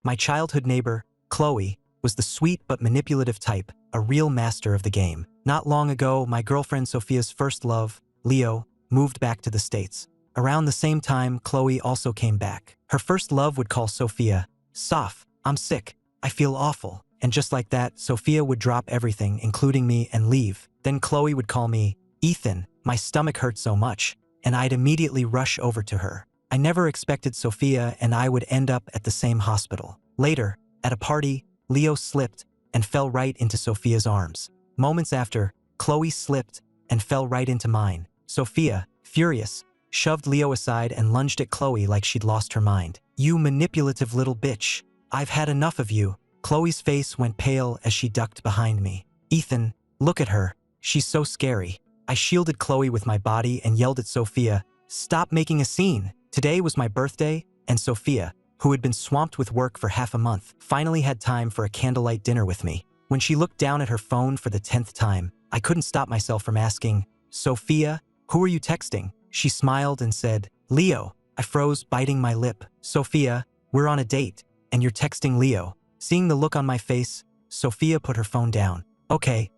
My childhood neighbor, Khloe, was the sweet but manipulative type, a real master of the game. Not long ago, my girlfriend Sophia's first love, Leo, moved back to the States. Around the same time, Khloe also came back. Her first love would call Sophia, "Soph, I'm sick. I feel awful." And just like that, Sophia would drop everything, including me, and leave. Then Khloe would call me, "Ethan, my stomach hurt so much," and I'd immediately rush over to her. I never expected Sophia and I would end up at the same hospital. Later, at a party, Leo slipped and fell right into Sophia's arms. Moments after, Khloe slipped and fell right into mine. Sophia, furious, shoved Leo aside and lunged at Khloe like she'd lost her mind. "You manipulative little bitch. I've had enough of you." Khloe's face went pale as she ducked behind me. "Ethan, look at her. She's so scary." I shielded Khloe with my body and yelled at Sophia, "Stop making a scene." Today was my birthday, and Sophia, who had been swamped with work for half a month, finally had time for a candlelight dinner with me. When she looked down at her phone for the 10th time, I couldn't stop myself from asking, "Sophia, who are you texting?" She smiled and said, "Leo." I froze, biting my lip. "Sophia, we're on a date, and you're texting Leo." Seeing the look on my face, Sophia put her phone down. Okay,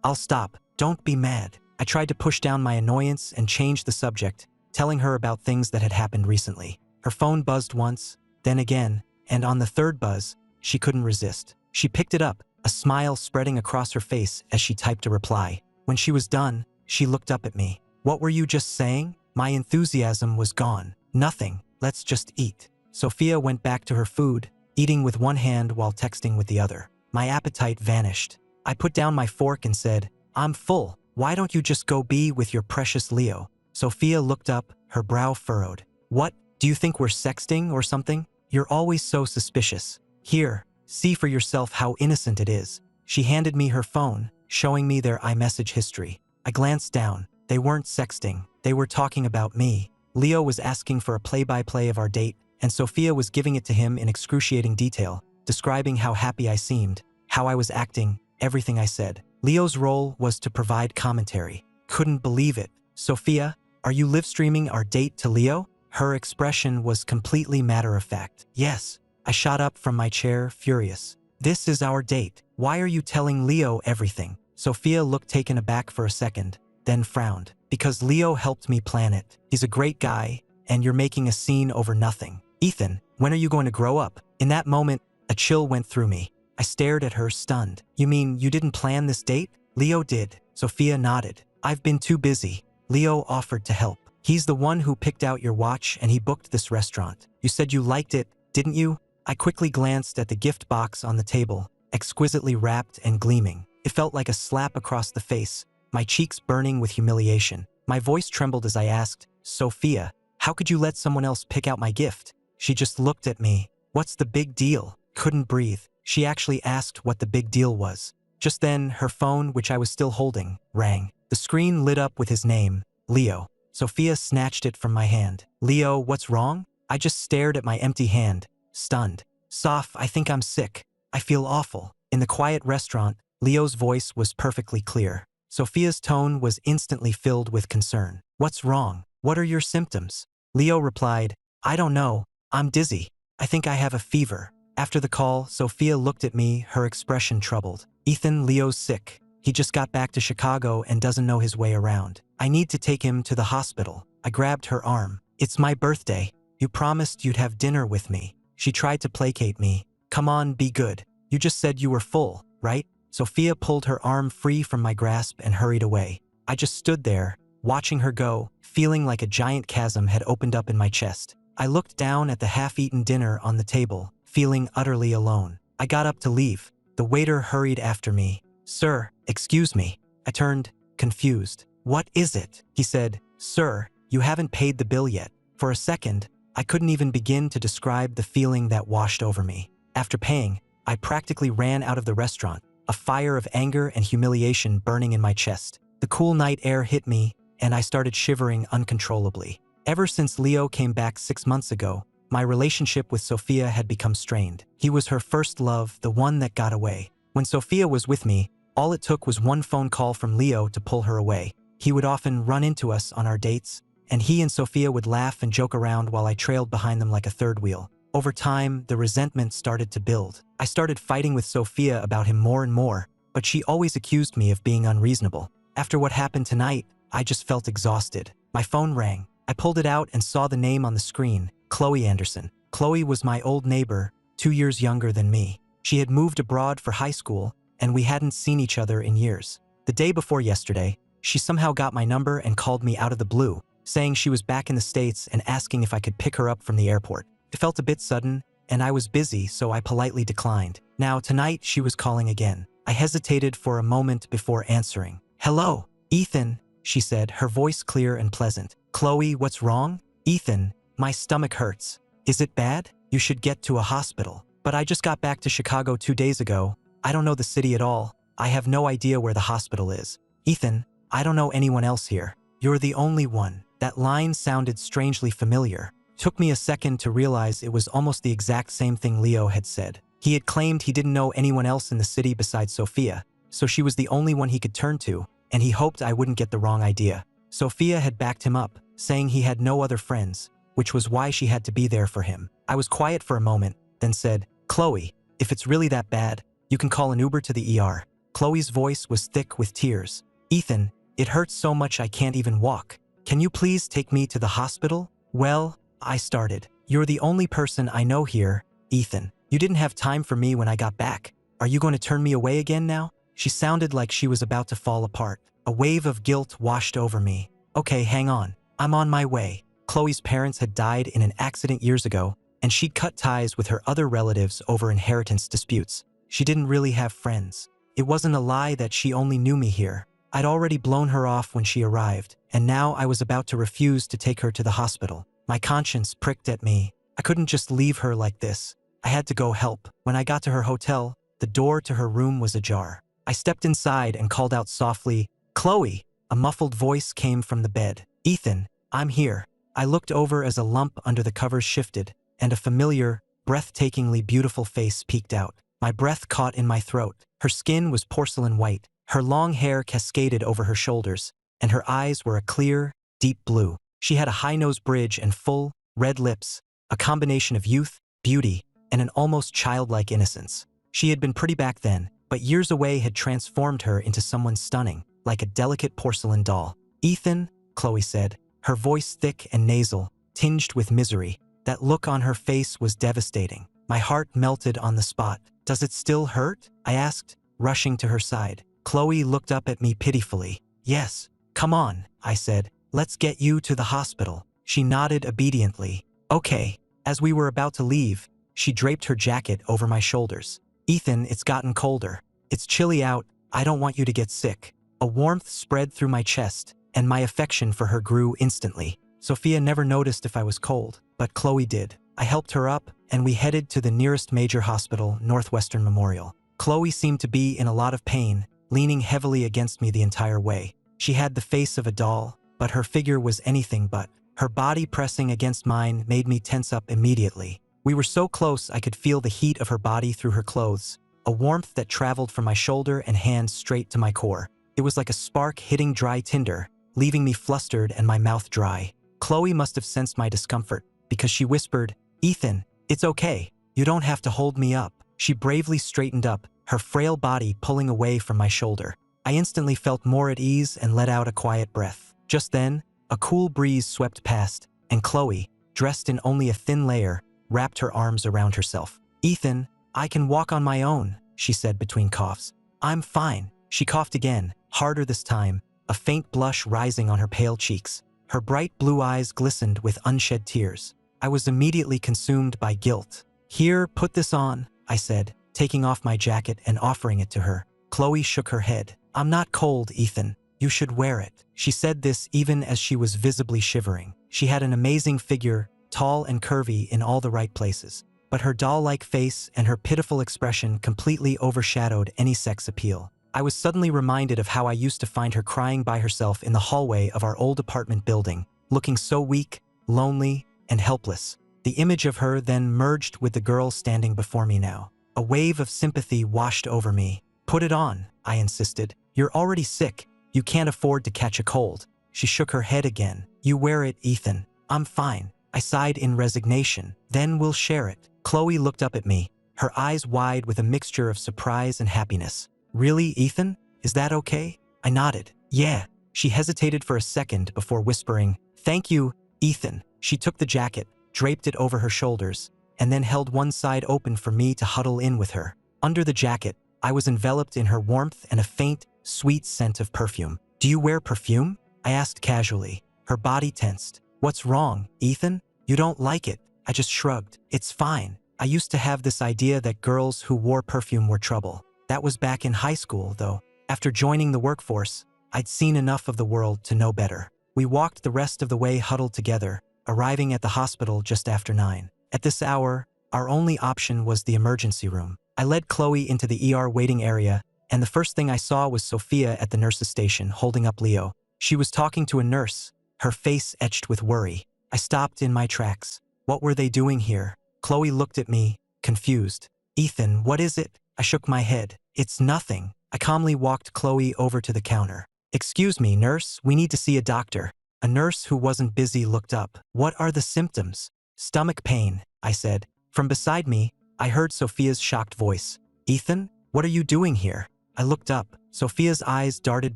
I'll stop. Don't be mad." I tried to push down my annoyance and change the subject, telling her about things that had happened recently. Her phone buzzed once, then again, and on the third buzz, she couldn't resist. She picked it up, a smile spreading across her face as she typed a reply. When she was done, she looked up at me. "What were you just saying?" My enthusiasm was gone. "Nothing. Let's just eat." Sophia went back to her food, eating with one hand while texting with the other. My appetite vanished. I put down my fork and said, "I'm full. Why don't you just go be with your precious Leo?" Sophia looked up, her brow furrowed. "What? Do you think we're sexting or something? You're always so suspicious. Here, see for yourself how innocent it is." She handed me her phone, showing me their iMessage history. I glanced down. They weren't sexting. They were talking about me. Leo was asking for a play-by-play of our date, and Sophia was giving it to him in excruciating detail, describing how happy I seemed, how I was acting, everything I said. Leo's role was to provide commentary. Couldn't believe it. "Sophia, are you live-streaming our date to Leo?" Her expression was completely matter-of-fact. "Yes." I shot up from my chair, furious. "This is our date. Why are you telling Leo everything?" Sophia looked taken aback for a second, then frowned. "Because Leo helped me plan it. He's a great guy, and you're making a scene over nothing. Ethan, when are you going to grow up?" In that moment, a chill went through me. I stared at her, stunned. "You mean you didn't plan this date?" "Leo did." Sophia nodded. "I've been too busy." Leo offered to help. "He's the one who picked out your watch and he booked this restaurant. You said you liked it, didn't you?" I quickly glanced at the gift box on the table, exquisitely wrapped and gleaming. It felt like a slap across the face, my cheeks burning with humiliation. My voice trembled as I asked, "Sophia, how could you let someone else pick out my gift?" She just looked at me. "What's the big deal?" Couldn't breathe. She actually asked what the big deal was. Just then, her phone, which I was still holding, rang. The screen lit up with his name, Leo. Sophia snatched it from my hand. "Leo, what's wrong?" I just stared at my empty hand, stunned. "Soph, I think I'm sick. I feel awful." In the quiet restaurant, Leo's voice was perfectly clear. Sophia's tone was instantly filled with concern. "What's wrong? What are your symptoms?" Leo replied, "I don't know. I'm dizzy. I think I have a fever." After the call, Sophia looked at me, her expression troubled. "Ethan, Leo's sick. He just got back to Chicago and doesn't know his way around. I need to take him to the hospital." I grabbed her arm. "It's my birthday. You promised you'd have dinner with me." She tried to placate me. "Come on, be good. You just said you were full, right?" Sophia pulled her arm free from my grasp and hurried away. I just stood there, watching her go, feeling like a giant chasm had opened up in my chest. I looked down at the half-eaten dinner on the table, feeling utterly alone. I got up to leave. The waiter hurried after me. "Sir, excuse me." I turned, confused. "What is it?" He said, "Sir, you haven't paid the bill yet." For a second, I couldn't even begin to describe the feeling that washed over me. After paying, I practically ran out of the restaurant, a fire of anger and humiliation burning in my chest. The cool night air hit me, and I started shivering uncontrollably. Ever since Leo came back 6 months ago, my relationship with Sophia had become strained. He was her first love, the one that got away. When Sophia was with me, all it took was one phone call from Leo to pull her away. He would often run into us on our dates, and he and Sophia would laugh and joke around while I trailed behind them like a third wheel. Over time, the resentment started to build. I started fighting with Sophia about him more and more, but she always accused me of being unreasonable. After what happened tonight, I just felt exhausted. My phone rang. I pulled it out and saw the name on the screen, Khloe Anderson. Khloe was my old neighbor, 2 years younger than me. She had moved abroad for high school, and we hadn't seen each other in years. The day before yesterday, she somehow got my number and called me out of the blue, saying she was back in the States and asking if I could pick her up from the airport. It felt a bit sudden, and I was busy, so I politely declined. Now, tonight, she was calling again. I hesitated for a moment before answering. "Hello, Ethan," she said, her voice clear and pleasant. "Khloe, what's wrong?" "Ethan, my stomach hurts. Is it bad? You should get to a hospital." "But I just got back to Chicago 2 days ago. I don't know the city at all. I have no idea where the hospital is." "Ethan, I don't know anyone else here. You're the only one." That line sounded strangely familiar. Took me a second to realize it was almost the exact same thing Leo had said. He had claimed he didn't know anyone else in the city besides Sophia, so she was the only one he could turn to, and he hoped I wouldn't get the wrong idea. Sophia had backed him up, saying he had no other friends, which was why she had to be there for him. I was quiet for a moment, then said, "Khloe, if it's really that bad, you can call an Uber to the ER." Khloe's voice was thick with tears. "Ethan, it hurts so much I can't even walk. Can you please take me to the hospital?" "Well," I started. "You're the only person I know here, Ethan. You didn't have time for me when I got back. Are you going to turn me away again now?" She sounded like she was about to fall apart. A wave of guilt washed over me. "Okay, hang on. I'm on my way." Khloe's parents had died in an accident years ago, and she'd cut ties with her other relatives over inheritance disputes. She didn't really have friends. It wasn't a lie that she only knew me here. I'd already blown her off when she arrived, and now I was about to refuse to take her to the hospital. My conscience pricked at me. I couldn't just leave her like this. I had to go help. When I got to her hotel, the door to her room was ajar. I stepped inside and called out softly, "Khloe!" A muffled voice came from the bed. "Ethan, I'm here." I looked over as a lump under the covers shifted, and a familiar, breathtakingly beautiful face peeked out. My breath caught in my throat. Her skin was porcelain white. Her long hair cascaded over her shoulders, and her eyes were a clear, deep blue. She had a high-nose bridge and full, red lips, a combination of youth, beauty, and an almost childlike innocence. She had been pretty back then, but years away had transformed her into someone stunning, like a delicate porcelain doll. "Ethan," Khloe said, her voice thick and nasal, tinged with misery. That look on her face was devastating. My heart melted on the spot. "Does it still hurt?" I asked, rushing to her side. Khloe looked up at me pitifully. "Yes. Come on," I said. "Let's get you to the hospital." She nodded obediently. "Okay." As we were about to leave, she draped her jacket over my shoulders. "Ethan, it's gotten colder. It's chilly out. I don't want you to get sick." A warmth spread through my chest, and my affection for her grew instantly. Sophia never noticed if I was cold, but Khloe did. I helped her up, and we headed to the nearest major hospital, Northwestern Memorial. Khloe seemed to be in a lot of pain, leaning heavily against me the entire way. She had the face of a doll, but her figure was anything but. Her body pressing against mine made me tense up immediately. We were so close I could feel the heat of her body through her clothes, a warmth that traveled from my shoulder and hand straight to my core. It was like a spark hitting dry tinder, leaving me flustered and my mouth dry. Khloe must have sensed my discomfort, because she whispered, "Ethan, it's okay. You don't have to hold me up." She bravely straightened up, her frail body pulling away from my shoulder. I instantly felt more at ease and let out a quiet breath. Just then, a cool breeze swept past, and Khloe, dressed in only a thin layer, wrapped her arms around herself. "Ethan, I can walk on my own," she said between coughs. "I'm fine." She coughed again, harder this time, a faint blush rising on her pale cheeks. Her bright blue eyes glistened with unshed tears. I was immediately consumed by guilt. "Here, put this on," I said, taking off my jacket and offering it to her. Khloe shook her head. "I'm not cold, Ethan. You should wear it." She said this even as she was visibly shivering. She had an amazing figure, tall and curvy in all the right places. But her doll-like face and her pitiful expression completely overshadowed any sex appeal. I was suddenly reminded of how I used to find her crying by herself in the hallway of our old apartment building, looking so weak, lonely, and helpless. The image of her then merged with the girl standing before me now. A wave of sympathy washed over me. "Put it on," I insisted. "You're already sick. You can't afford to catch a cold." She shook her head again. "You wear it, Ethan. I'm fine." I sighed in resignation. Then we'll share it. Khloe looked up at me, her eyes wide with a mixture of surprise and happiness. Really, Ethan? Is that okay? I nodded. Yeah. She hesitated for a second before whispering, "Thank you, Ethan." She took the jacket, draped it over her shoulders, and then held one side open for me to huddle in with her. Under the jacket, I was enveloped in her warmth and a faint, sweet scent of perfume. "Do you wear perfume?" I asked casually. Her body tensed. "What's wrong, Ethan? You don't like it?" I just shrugged. "It's fine. I used to have this idea that girls who wore perfume were trouble. That was back in high school, though. After joining the workforce, I'd seen enough of the world to know better." We walked the rest of the way huddled together, arriving at the hospital just after 9. At this hour, our only option was the emergency room. I led Khloe into the ER waiting area, and the first thing I saw was Sophia at the nurse's station holding up Leo. She was talking to a nurse, her face etched with worry. I stopped in my tracks. What were they doing here? Khloe looked at me, confused. "Ethan, what is it?" I shook my head. "It's nothing." I calmly walked Khloe over to the counter. "Excuse me, nurse, we need to see a doctor." A nurse who wasn't busy looked up. "What are the symptoms?" "Stomach pain," I said. From beside me, I heard Sophia's shocked voice. "Ethan, what are you doing here?" I looked up. Sophia's eyes darted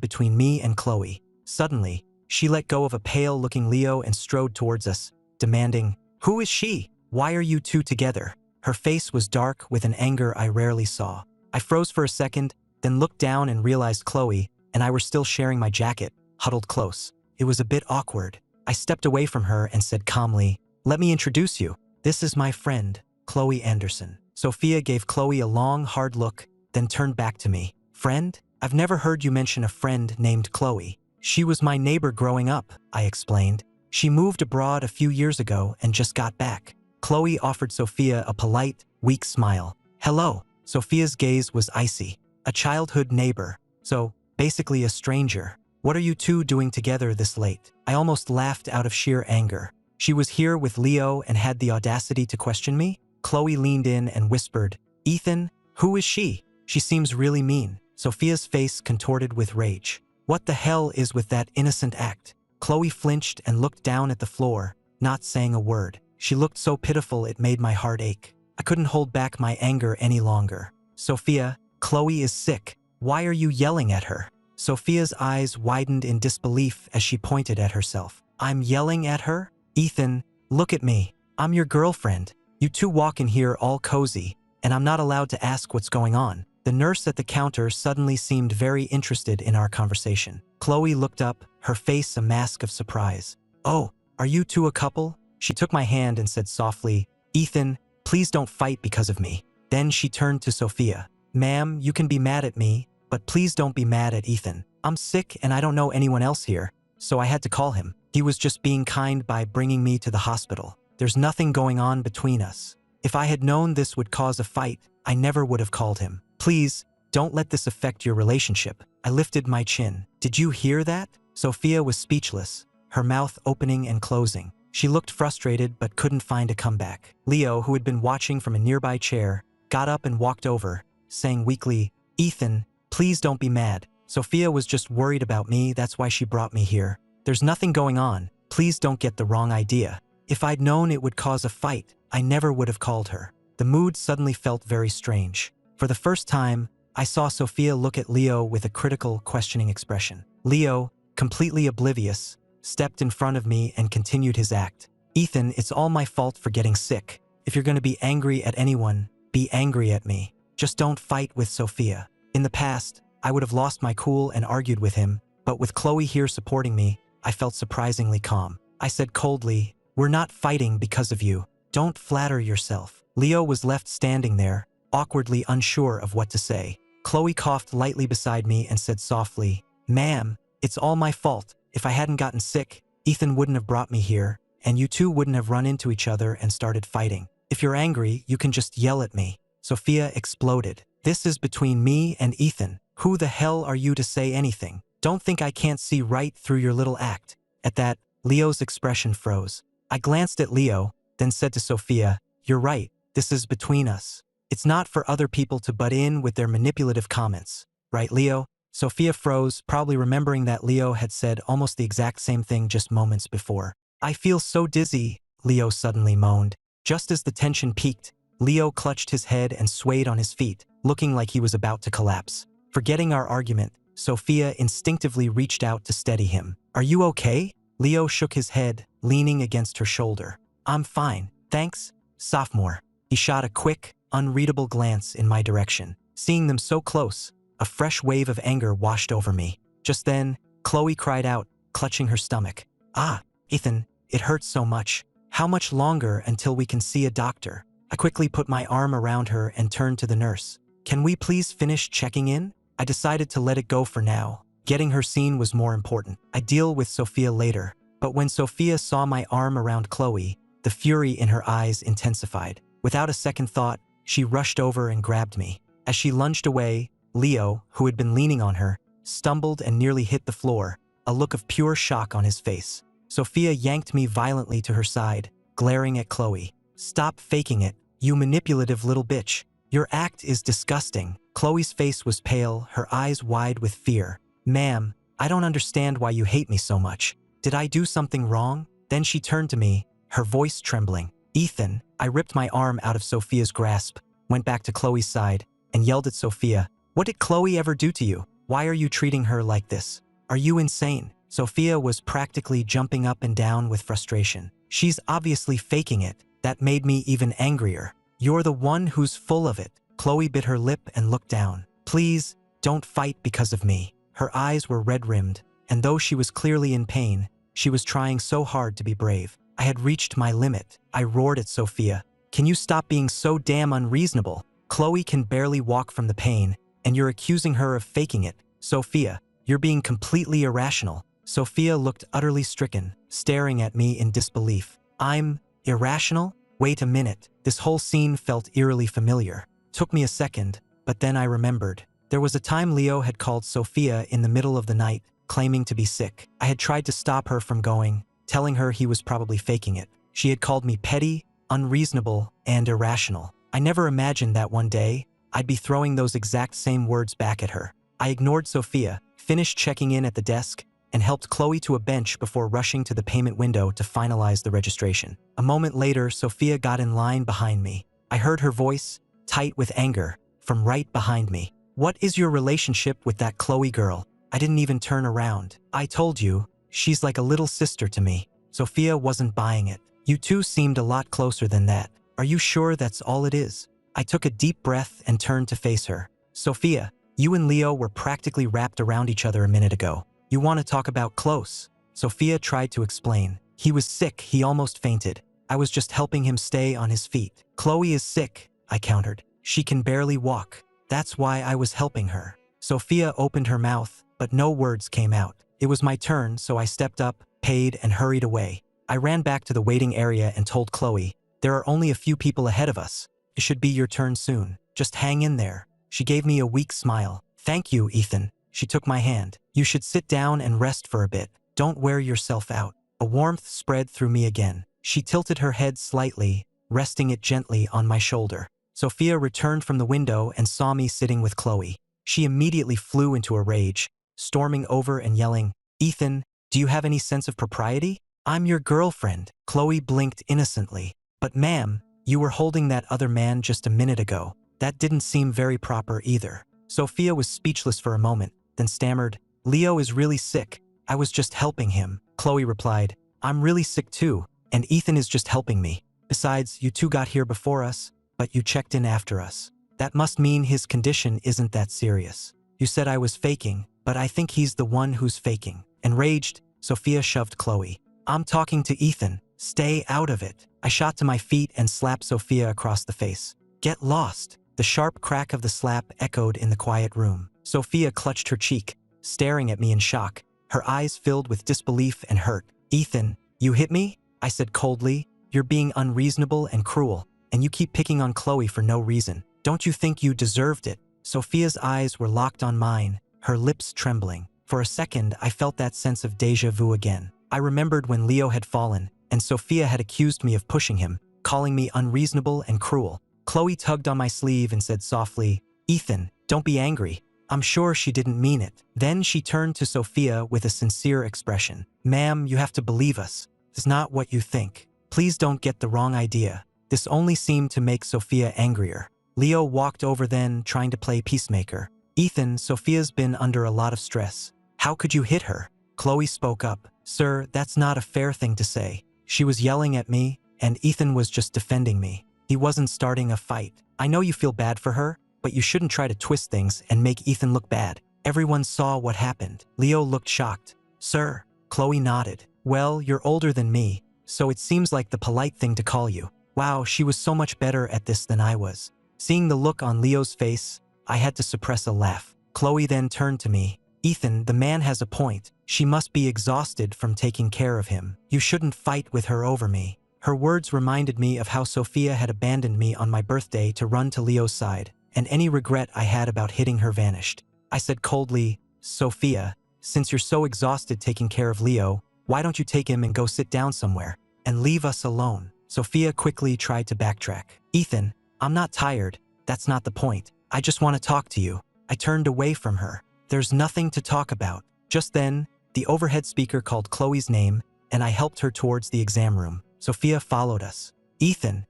between me and Khloe. Suddenly, she let go of a pale-looking Leo and strode towards us, demanding, "Who is she? Why are you two together?" Her face was dark with an anger I rarely saw. I froze for a second, then looked down and realized Khloe and I were still sharing my jacket, huddled close. It was a bit awkward. I stepped away from her and said calmly, "Let me introduce you. This is my friend, Khloe Anderson." Sophia gave Khloe a long, hard look, then turned back to me. "Friend? I've never heard you mention a friend named Khloe." "She was my neighbor growing up," I explained. "She moved abroad a few years ago and just got back." Khloe offered Sophia a polite, weak smile. "Hello." Sophia's gaze was icy. "A childhood neighbor. So, basically a stranger. What are you two doing together this late?" I almost laughed out of sheer anger. "She was here with Leo and had the audacity to question me?" Khloe leaned in and whispered, "Ethan, who is she? She seems really mean." Sophia's face contorted with rage. "What the hell is with that innocent act?" Khloe flinched and looked down at the floor, not saying a word. She looked so pitiful it made my heart ache. I couldn't hold back my anger any longer. "Sophia, Khloe is sick. Why are you yelling at her?" Sophia's eyes widened in disbelief as she pointed at herself. "I'm yelling at her? Ethan, look at me. I'm your girlfriend. You two walk in here all cozy, and I'm not allowed to ask what's going on." The nurse at the counter suddenly seemed very interested in our conversation. Khloe looked up, her face a mask of surprise. "Oh, are you two a couple?" She took my hand and said softly, "Ethan, please don't fight because of me." Then she turned to Sophia. "Ma'am, you can be mad at me, but please don't be mad at Ethan. I'm sick and I don't know anyone else here, so I had to call him. He was just being kind by bringing me to the hospital. There's nothing going on between us. If I had known this would cause a fight, I never would have called him. Please, don't let this affect your relationship." I lifted my chin. "Did you hear that?" Sophia was speechless, her mouth opening and closing. She looked frustrated but couldn't find a comeback. Leo, who had been watching from a nearby chair, got up and walked over, saying weakly, "Ethan, please don't be mad. Sophia was just worried about me, that's why she brought me here. There's nothing going on. Please don't get the wrong idea. If I'd known it would cause a fight, I never would have called her." The mood suddenly felt very strange. For the first time, I saw Sophia look at Leo with a critical, questioning expression. Leo, completely oblivious, stepped in front of me and continued his act. "Ethan, it's all my fault for getting sick. If you're going to be angry at anyone, be angry at me. Just don't fight with Sophia." In the past, I would have lost my cool and argued with him, but with Khloe here supporting me, I felt surprisingly calm. I said coldly, "We're not fighting because of you. Don't flatter yourself." Leo was left standing there, awkwardly unsure of what to say. Khloe coughed lightly beside me and said softly, "Ma'am, it's all my fault. If I hadn't gotten sick, Ethan wouldn't have brought me here, and you two wouldn't have run into each other and started fighting. If you're angry, you can just yell at me." Sophia exploded. "This is between me and Ethan. Who the hell are you to say anything? Don't think I can't see right through your little act." At that, Leo's expression froze. I glanced at Leo, then said to Sophia, "You're right, this is between us. It's not for other people to butt in with their manipulative comments. Right, Leo?" Sophia froze, probably remembering that Leo had said almost the exact same thing just moments before. "I feel so dizzy," Leo suddenly moaned. Just as the tension peaked, Leo clutched his head and swayed on his feet, looking like he was about to collapse. Forgetting our argument, Sophia instinctively reached out to steady him. "Are you okay?" Leo shook his head, leaning against her shoulder. "I'm fine, thanks, sophomore." He shot a quick, unreadable glance in my direction. Seeing them so close, a fresh wave of anger washed over me. Just then, Khloe cried out, clutching her stomach. "Ah, Ethan, it hurts so much. How much longer until we can see a doctor?" I quickly put my arm around her and turned to the nurse. "Can we please finish checking in?" I decided to let it go for now. Getting her seen was more important. I'd deal with Sophia later. But when Sophia saw my arm around Khloe, the fury in her eyes intensified. Without a second thought, she rushed over and grabbed me. As she lunged away, Leo, who had been leaning on her, stumbled and nearly hit the floor, a look of pure shock on his face. Sophia yanked me violently to her side, glaring at Khloe. "Stop faking it, you manipulative little bitch. Your act is disgusting." Khloe's face was pale, her eyes wide with fear. "Ma'am, I don't understand why you hate me so much. Did I do something wrong?" Then she turned to me, her voice trembling. "Ethan." I ripped my arm out of Sophia's grasp, went back to Khloe's side, and yelled at Sophia. "What did Khloe ever do to you? Why are you treating her like this? Are you insane?" Sophia was practically jumping up and down with frustration. "She's obviously faking it." That made me even angrier. "You're the one who's full of it." Khloe bit her lip and looked down. "Please, don't fight because of me." Her eyes were red-rimmed, and though she was clearly in pain, she was trying so hard to be brave. I had reached my limit. I roared at Sophia. "Can you stop being so damn unreasonable? Khloe can barely walk from the pain, and you're accusing her of faking it. Sophia, you're being completely irrational." Sophia looked utterly stricken, staring at me in disbelief. "I'm irrational? Wait a minute." This whole scene felt eerily familiar. Took me a second, but then I remembered. There was a time Leo had called Sophia in the middle of the night, claiming to be sick. I had tried to stop her from going, telling her he was probably faking it. She had called me petty, unreasonable, and irrational. I never imagined that one day, I'd be throwing those exact same words back at her. I ignored Sophia, finished checking in at the desk, and helped Khloe to a bench before rushing to the payment window to finalize the registration. A moment later, Sophia got in line behind me. I heard her voice, tight with anger, from right behind me. "What is your relationship with that Khloe girl?" I didn't even turn around. "I told you, she's like a little sister to me." Sophia wasn't buying it. "You two seemed a lot closer than that. Are you sure that's all it is?" I took a deep breath and turned to face her. "Sophia, you and Leo were practically wrapped around each other a minute ago. You want to talk about close?" Sophia tried to explain. "He was sick, he almost fainted. I was just helping him stay on his feet." "Khloe is sick," I countered. "She can barely walk. That's why I was helping her." Sophia opened her mouth, but no words came out. It was my turn, so I stepped up, paid, and hurried away. I ran back to the waiting area and told Khloe, "There are only a few people ahead of us. It should be your turn soon. Just hang in there." She gave me a weak smile. "Thank you, Ethan." She took my hand. "You should sit down and rest for a bit. Don't wear yourself out." A warmth spread through me again. She tilted her head slightly, resting it gently on my shoulder. Sophia returned from the window and saw me sitting with Khloe. She immediately flew into a rage, storming over and yelling, "Ethan, do you have any sense of propriety? I'm your girlfriend." Khloe blinked innocently. "But ma'am, you were holding that other man just a minute ago. That didn't seem very proper either." Sophia was speechless for a moment, then stammered, "Leo is really sick. I was just helping him." Khloe replied, "I'm really sick too, and Ethan is just helping me. Besides, you two got here before us, but you checked in after us. That must mean his condition isn't that serious. You said I was faking, but I think he's the one who's faking." Enraged, Sophia shoved Khloe. "I'm talking to Ethan. Stay out of it." I shot to my feet and slapped Sophia across the face. "Get lost." The sharp crack of the slap echoed in the quiet room. Sophia clutched her cheek, staring at me in shock, her eyes filled with disbelief and hurt. "Ethan, you hit me?" I said coldly. "You're being unreasonable and cruel, and you keep picking on Khloe for no reason. Don't you think you deserved it?" Sophia's eyes were locked on mine, her lips trembling. For a second, I felt that sense of déjà vu again. I remembered when Leo had fallen, and Sophia had accused me of pushing him, calling me unreasonable and cruel. Khloe tugged on my sleeve and said softly, "Ethan, don't be angry. I'm sure she didn't mean it." Then she turned to Sophia with a sincere expression. "Ma'am, you have to believe us. It's not what you think." Please don't get the wrong idea. This only seemed to make Sophia angrier. Leo walked over then, trying to play peacemaker. Ethan, Sophia's been under a lot of stress. How could you hit her? Khloe spoke up. Sir, that's not a fair thing to say. She was yelling at me, and Ethan was just defending me. He wasn't starting a fight. I know you feel bad for her, but you shouldn't try to twist things and make Ethan look bad. Everyone saw what happened. Leo looked shocked. Sir, Khloe nodded. Well, you're older than me, so it seems like the polite thing to call you. Wow, she was so much better at this than I was. Seeing the look on Leo's face, I had to suppress a laugh. Khloe then turned to me. Ethan, the man has a point. She must be exhausted from taking care of him. You shouldn't fight with her over me. Her words reminded me of how Sophia had abandoned me on my birthday to run to Leo's side, and any regret I had about hitting her vanished. I said coldly, Sophia, since you're so exhausted taking care of Leo, why don't you take him and go sit down somewhere and leave us alone? Sophia quickly tried to backtrack. Ethan, I'm not tired. That's not the point. I just want to talk to you. I turned away from her. There's nothing to talk about. Just then, the overhead speaker called Khloe's name, and I helped her towards the exam room. Sophia followed us. Ethan,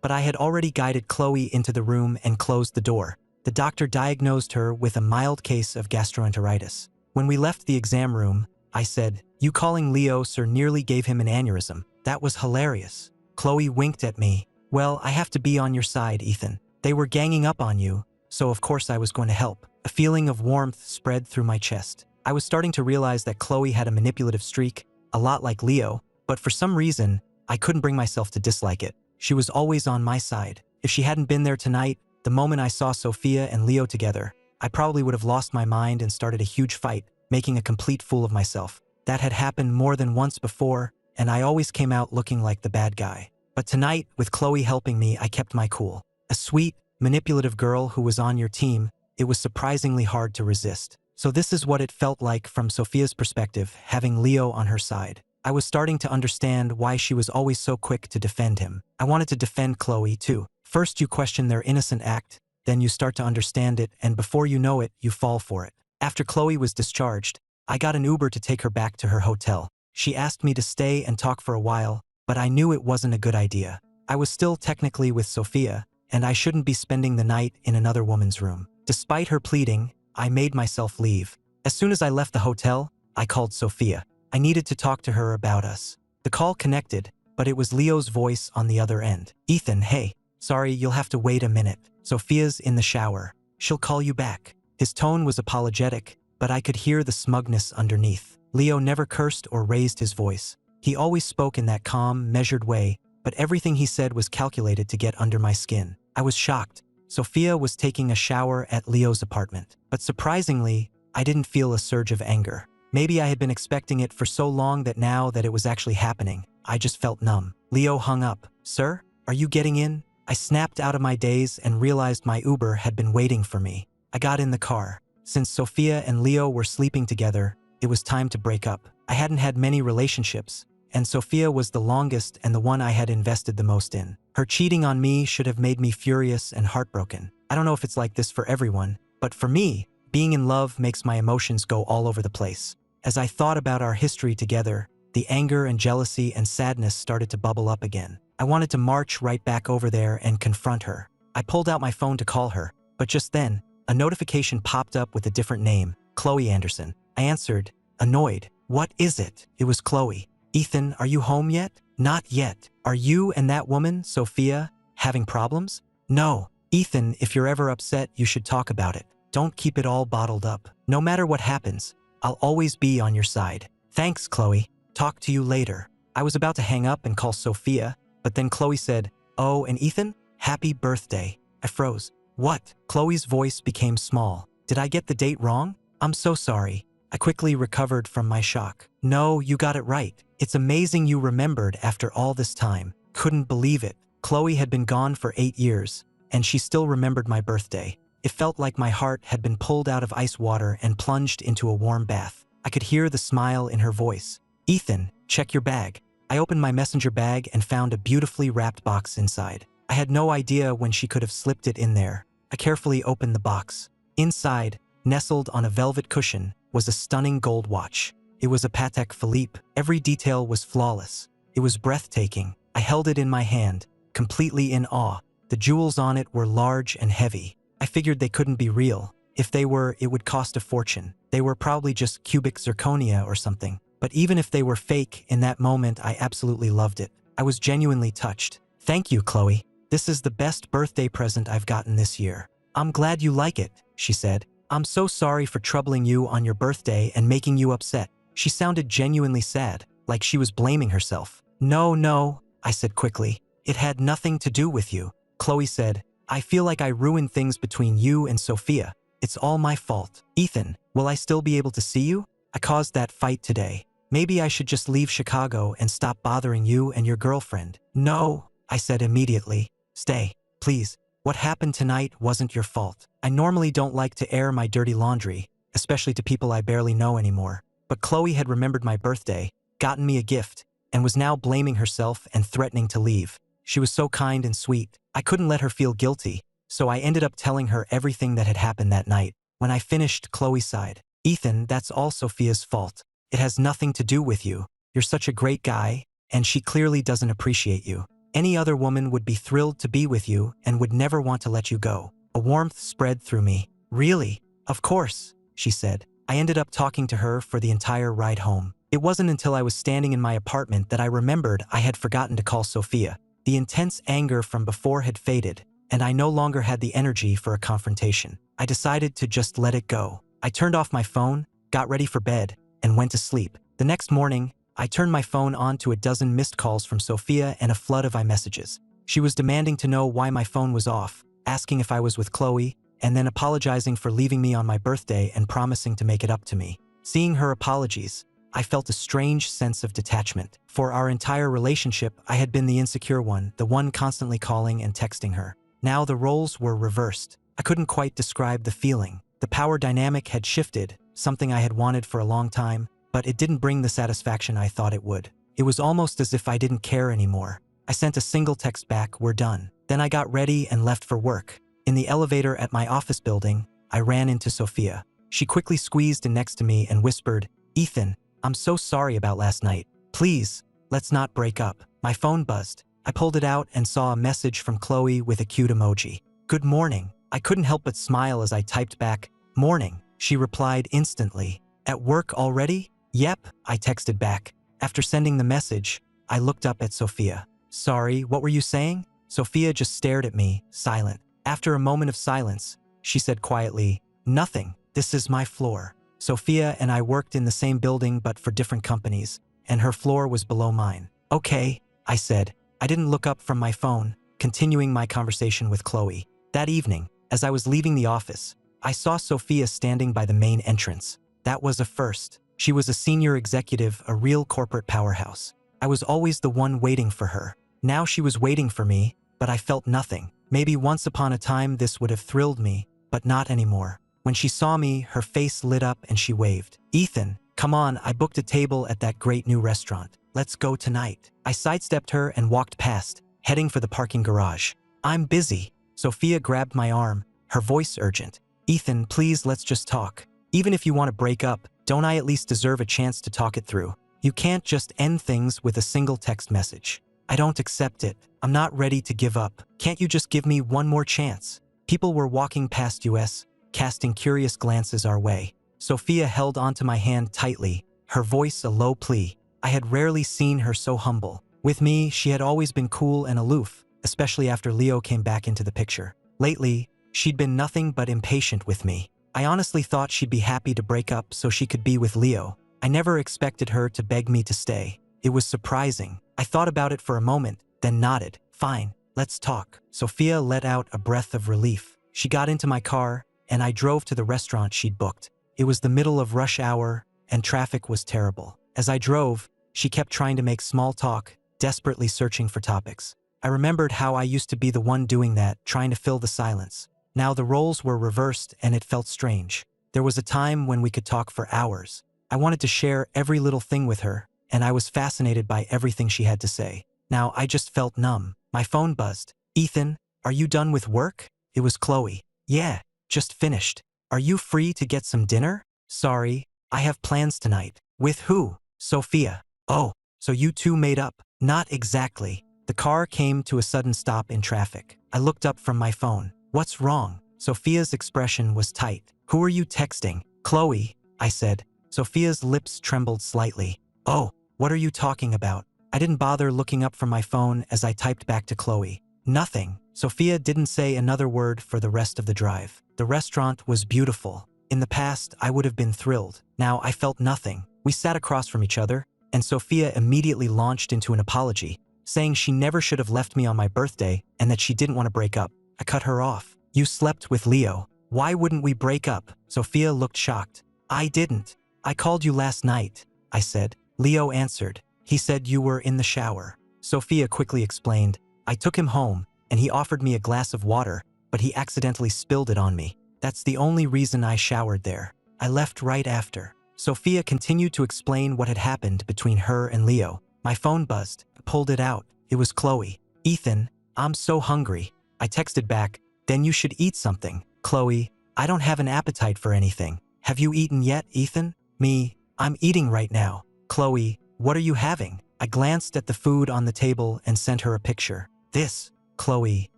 but I had already guided Khloe into the room and closed the door. The doctor diagnosed her with a mild case of gastroenteritis. When we left the exam room, I said, you calling Leo sir nearly gave him an aneurysm. That was hilarious. Khloe winked at me. Well, I have to be on your side, Ethan. They were ganging up on you, so of course I was going to help. A feeling of warmth spread through my chest. I was starting to realize that Khloe had a manipulative streak, a lot like Leo, but for some reason, I couldn't bring myself to dislike it. She was always on my side. If she hadn't been there tonight, the moment I saw Sophia and Leo together, I probably would have lost my mind and started a huge fight, making a complete fool of myself. That had happened more than once before, and I always came out looking like the bad guy. But tonight, with Khloe helping me, I kept my cool. A sweet, manipulative girl who was on your team, it was surprisingly hard to resist. So this is what it felt like from Sophia's perspective, having Leo on her side. I was starting to understand why she was always so quick to defend him. I wanted to defend Khloe too. First you question their innocent act, then you start to understand it, and before you know it, you fall for it. After Khloe was discharged, I got an Uber to take her back to her hotel. She asked me to stay and talk for a while, but I knew it wasn't a good idea. I was still technically with Sophia, and I shouldn't be spending the night in another woman's room. Despite her pleading, I made myself leave. As soon as I left the hotel, I called Sophia. I needed to talk to her about us. The call connected, but it was Leo's voice on the other end. Ethan, hey, sorry, you'll have to wait a minute. Sophia's in the shower. She'll call you back. His tone was apologetic, but I could hear the smugness underneath. Leo never cursed or raised his voice. He always spoke in that calm, measured way, but everything he said was calculated to get under my skin. I was shocked. Sophia was taking a shower at Leo's apartment. But surprisingly, I didn't feel a surge of anger. Maybe I had been expecting it for so long that now that it was actually happening, I just felt numb. Leo hung up. Sir, are you getting in? I snapped out of my daze and realized my Uber had been waiting for me. I got in the car. Since Sophia and Leo were sleeping together, it was time to break up. I hadn't had many relationships, and Sophia was the longest and the one I had invested the most in. Her cheating on me should have made me furious and heartbroken. I don't know if it's like this for everyone, but for me, being in love makes my emotions go all over the place. As I thought about our history together, the anger and jealousy and sadness started to bubble up again. I wanted to march right back over there and confront her. I pulled out my phone to call her, but just then, a notification popped up with a different name, Khloe Anderson. I answered, annoyed. What is it? It was Khloe. Ethan, are you home yet? Not yet. Are you and that woman, Sophia, having problems? No. Ethan, if you're ever upset, you should talk about it. Don't keep it all bottled up. No matter what happens, I'll always be on your side. Thanks, Khloe. Talk to you later. I was about to hang up and call Sophia, but then Khloe said, oh, and Ethan, happy birthday. I froze. What? Khloe's voice became small. Did I get the date wrong? I'm so sorry. I quickly recovered from my shock. No, you got it right. It's amazing you remembered after all this time. Couldn't believe it. Khloe had been gone for 8 years, and she still remembered my birthday. It felt like my heart had been pulled out of ice water and plunged into a warm bath. I could hear the smile in her voice. Ethan, check your bag. I opened my messenger bag and found a beautifully wrapped box inside. I had no idea when she could have slipped it in there. I carefully opened the box. Inside, nestled on a velvet cushion, was a stunning gold watch. It was a Patek Philippe. Every detail was flawless. It was breathtaking. I held it in my hand, completely in awe. The jewels on it were large and heavy. I figured they couldn't be real. If they were, it would cost a fortune. They were probably just cubic zirconia or something. But even if they were fake, in that moment I absolutely loved it. I was genuinely touched. Thank you, Khloe. This is the best birthday present I've gotten this year. I'm glad you like it, she said. I'm so sorry for troubling you on your birthday and making you upset. She sounded genuinely sad, like she was blaming herself. No, I said quickly. It had nothing to do with you. Khloe said, I feel like I ruined things between you and Sophia. It's all my fault. Ethan, will I still be able to see you? I caused that fight today. Maybe I should just leave Chicago and stop bothering you and your girlfriend. No, I said immediately. Stay, please. What happened tonight wasn't your fault. I normally don't like to air my dirty laundry, especially to people I barely know anymore. But Khloe had remembered my birthday, gotten me a gift, and was now blaming herself and threatening to leave. She was so kind and sweet. I couldn't let her feel guilty, so I ended up telling her everything that had happened that night. When I finished, Khloe sighed. Ethan, that's all Sophia's fault. It has nothing to do with you. You're such a great guy, and she clearly doesn't appreciate you. Any other woman would be thrilled to be with you and would never want to let you go. A warmth spread through me. Really? Of course, she said. I ended up talking to her for the entire ride home. It wasn't until I was standing in my apartment that I remembered I had forgotten to call Sophia. The intense anger from before had faded, and I no longer had the energy for a confrontation. I decided to just let it go. I turned off my phone, got ready for bed, and went to sleep. The next morning, I turned my phone on to a dozen missed calls from Sophia and a flood of iMessages. She was demanding to know why my phone was off, asking if I was with Khloe, and then apologizing for leaving me on my birthday and promising to make it up to me. Seeing her apologies, I felt a strange sense of detachment. For our entire relationship, I had been the insecure one, the one constantly calling and texting her. Now the roles were reversed. I couldn't quite describe the feeling. The power dynamic had shifted, something I had wanted for a long time, but it didn't bring the satisfaction I thought it would. It was almost as if I didn't care anymore. I sent a single text back, "We're done." Then I got ready and left for work. In the elevator at my office building, I ran into Sophia. She quickly squeezed in next to me and whispered, "Ethan, I'm so sorry about last night. Please, let's not break up." My phone buzzed. I pulled it out and saw a message from Khloe with a cute emoji. "Good morning." I couldn't help but smile as I typed back, "Morning." She replied instantly, "At work already?" "Yep," I texted back. After sending the message, I looked up at Sophia. "Sorry, what were you saying?" Sophia just stared at me, silent. After a moment of silence, she said quietly, "Nothing. This is my floor." Sophia and I worked in the same building but for different companies, and her floor was below mine. "Okay," I said. I didn't look up from my phone, continuing my conversation with Khloe. That evening, as I was leaving the office, I saw Sophia standing by the main entrance. That was a first. She was a senior executive, a real corporate powerhouse. I was always the one waiting for her. Now she was waiting for me, but I felt nothing. Maybe once upon a time this would have thrilled me, but not anymore. When she saw me, her face lit up and she waved. "Ethan, come on, I booked a table at that great new restaurant. Let's go tonight." I sidestepped her and walked past, heading for the parking garage. "I'm busy." Sophia grabbed my arm, her voice urgent. "Ethan, please, let's just talk. Even if you want to break up, don't I at least deserve a chance to talk it through? You can't just end things with a single text message." "I don't accept it. I'm not ready to give up. Can't you just give me one more chance?" People were walking past us, casting curious glances our way. Sophia held onto my hand tightly, her voice a low plea. I had rarely seen her so humble. With me, she had always been cool and aloof, especially after Leo came back into the picture. Lately, she'd been nothing but impatient with me. I honestly thought she'd be happy to break up so she could be with Leo. I never expected her to beg me to stay. It was surprising. I thought about it for a moment, then nodded. "Fine, let's talk." Sophia let out a breath of relief. She got into my car, and I drove to the restaurant she'd booked. It was the middle of rush hour, and traffic was terrible. As I drove, she kept trying to make small talk, desperately searching for topics. I remembered how I used to be the one doing that, trying to fill the silence. Now the roles were reversed, and it felt strange. There was a time when we could talk for hours. I wanted to share every little thing with her, and I was fascinated by everything she had to say. Now I just felt numb. My phone buzzed. "Ethan, are you done with work?" It was Khloe. "Yeah, just finished. Are you free to get some dinner?" "Sorry, I have plans tonight." "With who?" "Sophia." "Oh, so you two made up." Not exactly. The car came to a sudden stop in traffic. I looked up from my phone. What's wrong? Sophia's expression was tight. Who are you texting? Khloe, I said. Sophia's lips trembled slightly. Oh, what are you talking about? I didn't bother looking up from my phone as I typed back to Khloe. Nothing. Sophia didn't say another word for the rest of the drive. The restaurant was beautiful. In the past, I would have been thrilled. Now I felt nothing. We sat across from each other, and Sophia immediately launched into an apology, saying she never should have left me on my birthday and that she didn't want to break up. I cut her off. You slept with Leo. Why wouldn't we break up? Sophia looked shocked. I didn't. I called you last night, I said. Leo answered. He said you were in the shower. Sophia quickly explained. I took him home, and he offered me a glass of water, but he accidentally spilled it on me. That's the only reason I showered there. I left right after. Sophia continued to explain what had happened between her and Leo. My phone buzzed. I pulled it out. It was Khloe. Ethan, I'm so hungry. I texted back. Then you should eat something. Khloe, I don't have an appetite for anything. Have you eaten yet, Ethan? Me, I'm eating right now. Khloe, what are you having? I glanced at the food on the table and sent her a picture. This. Khloe,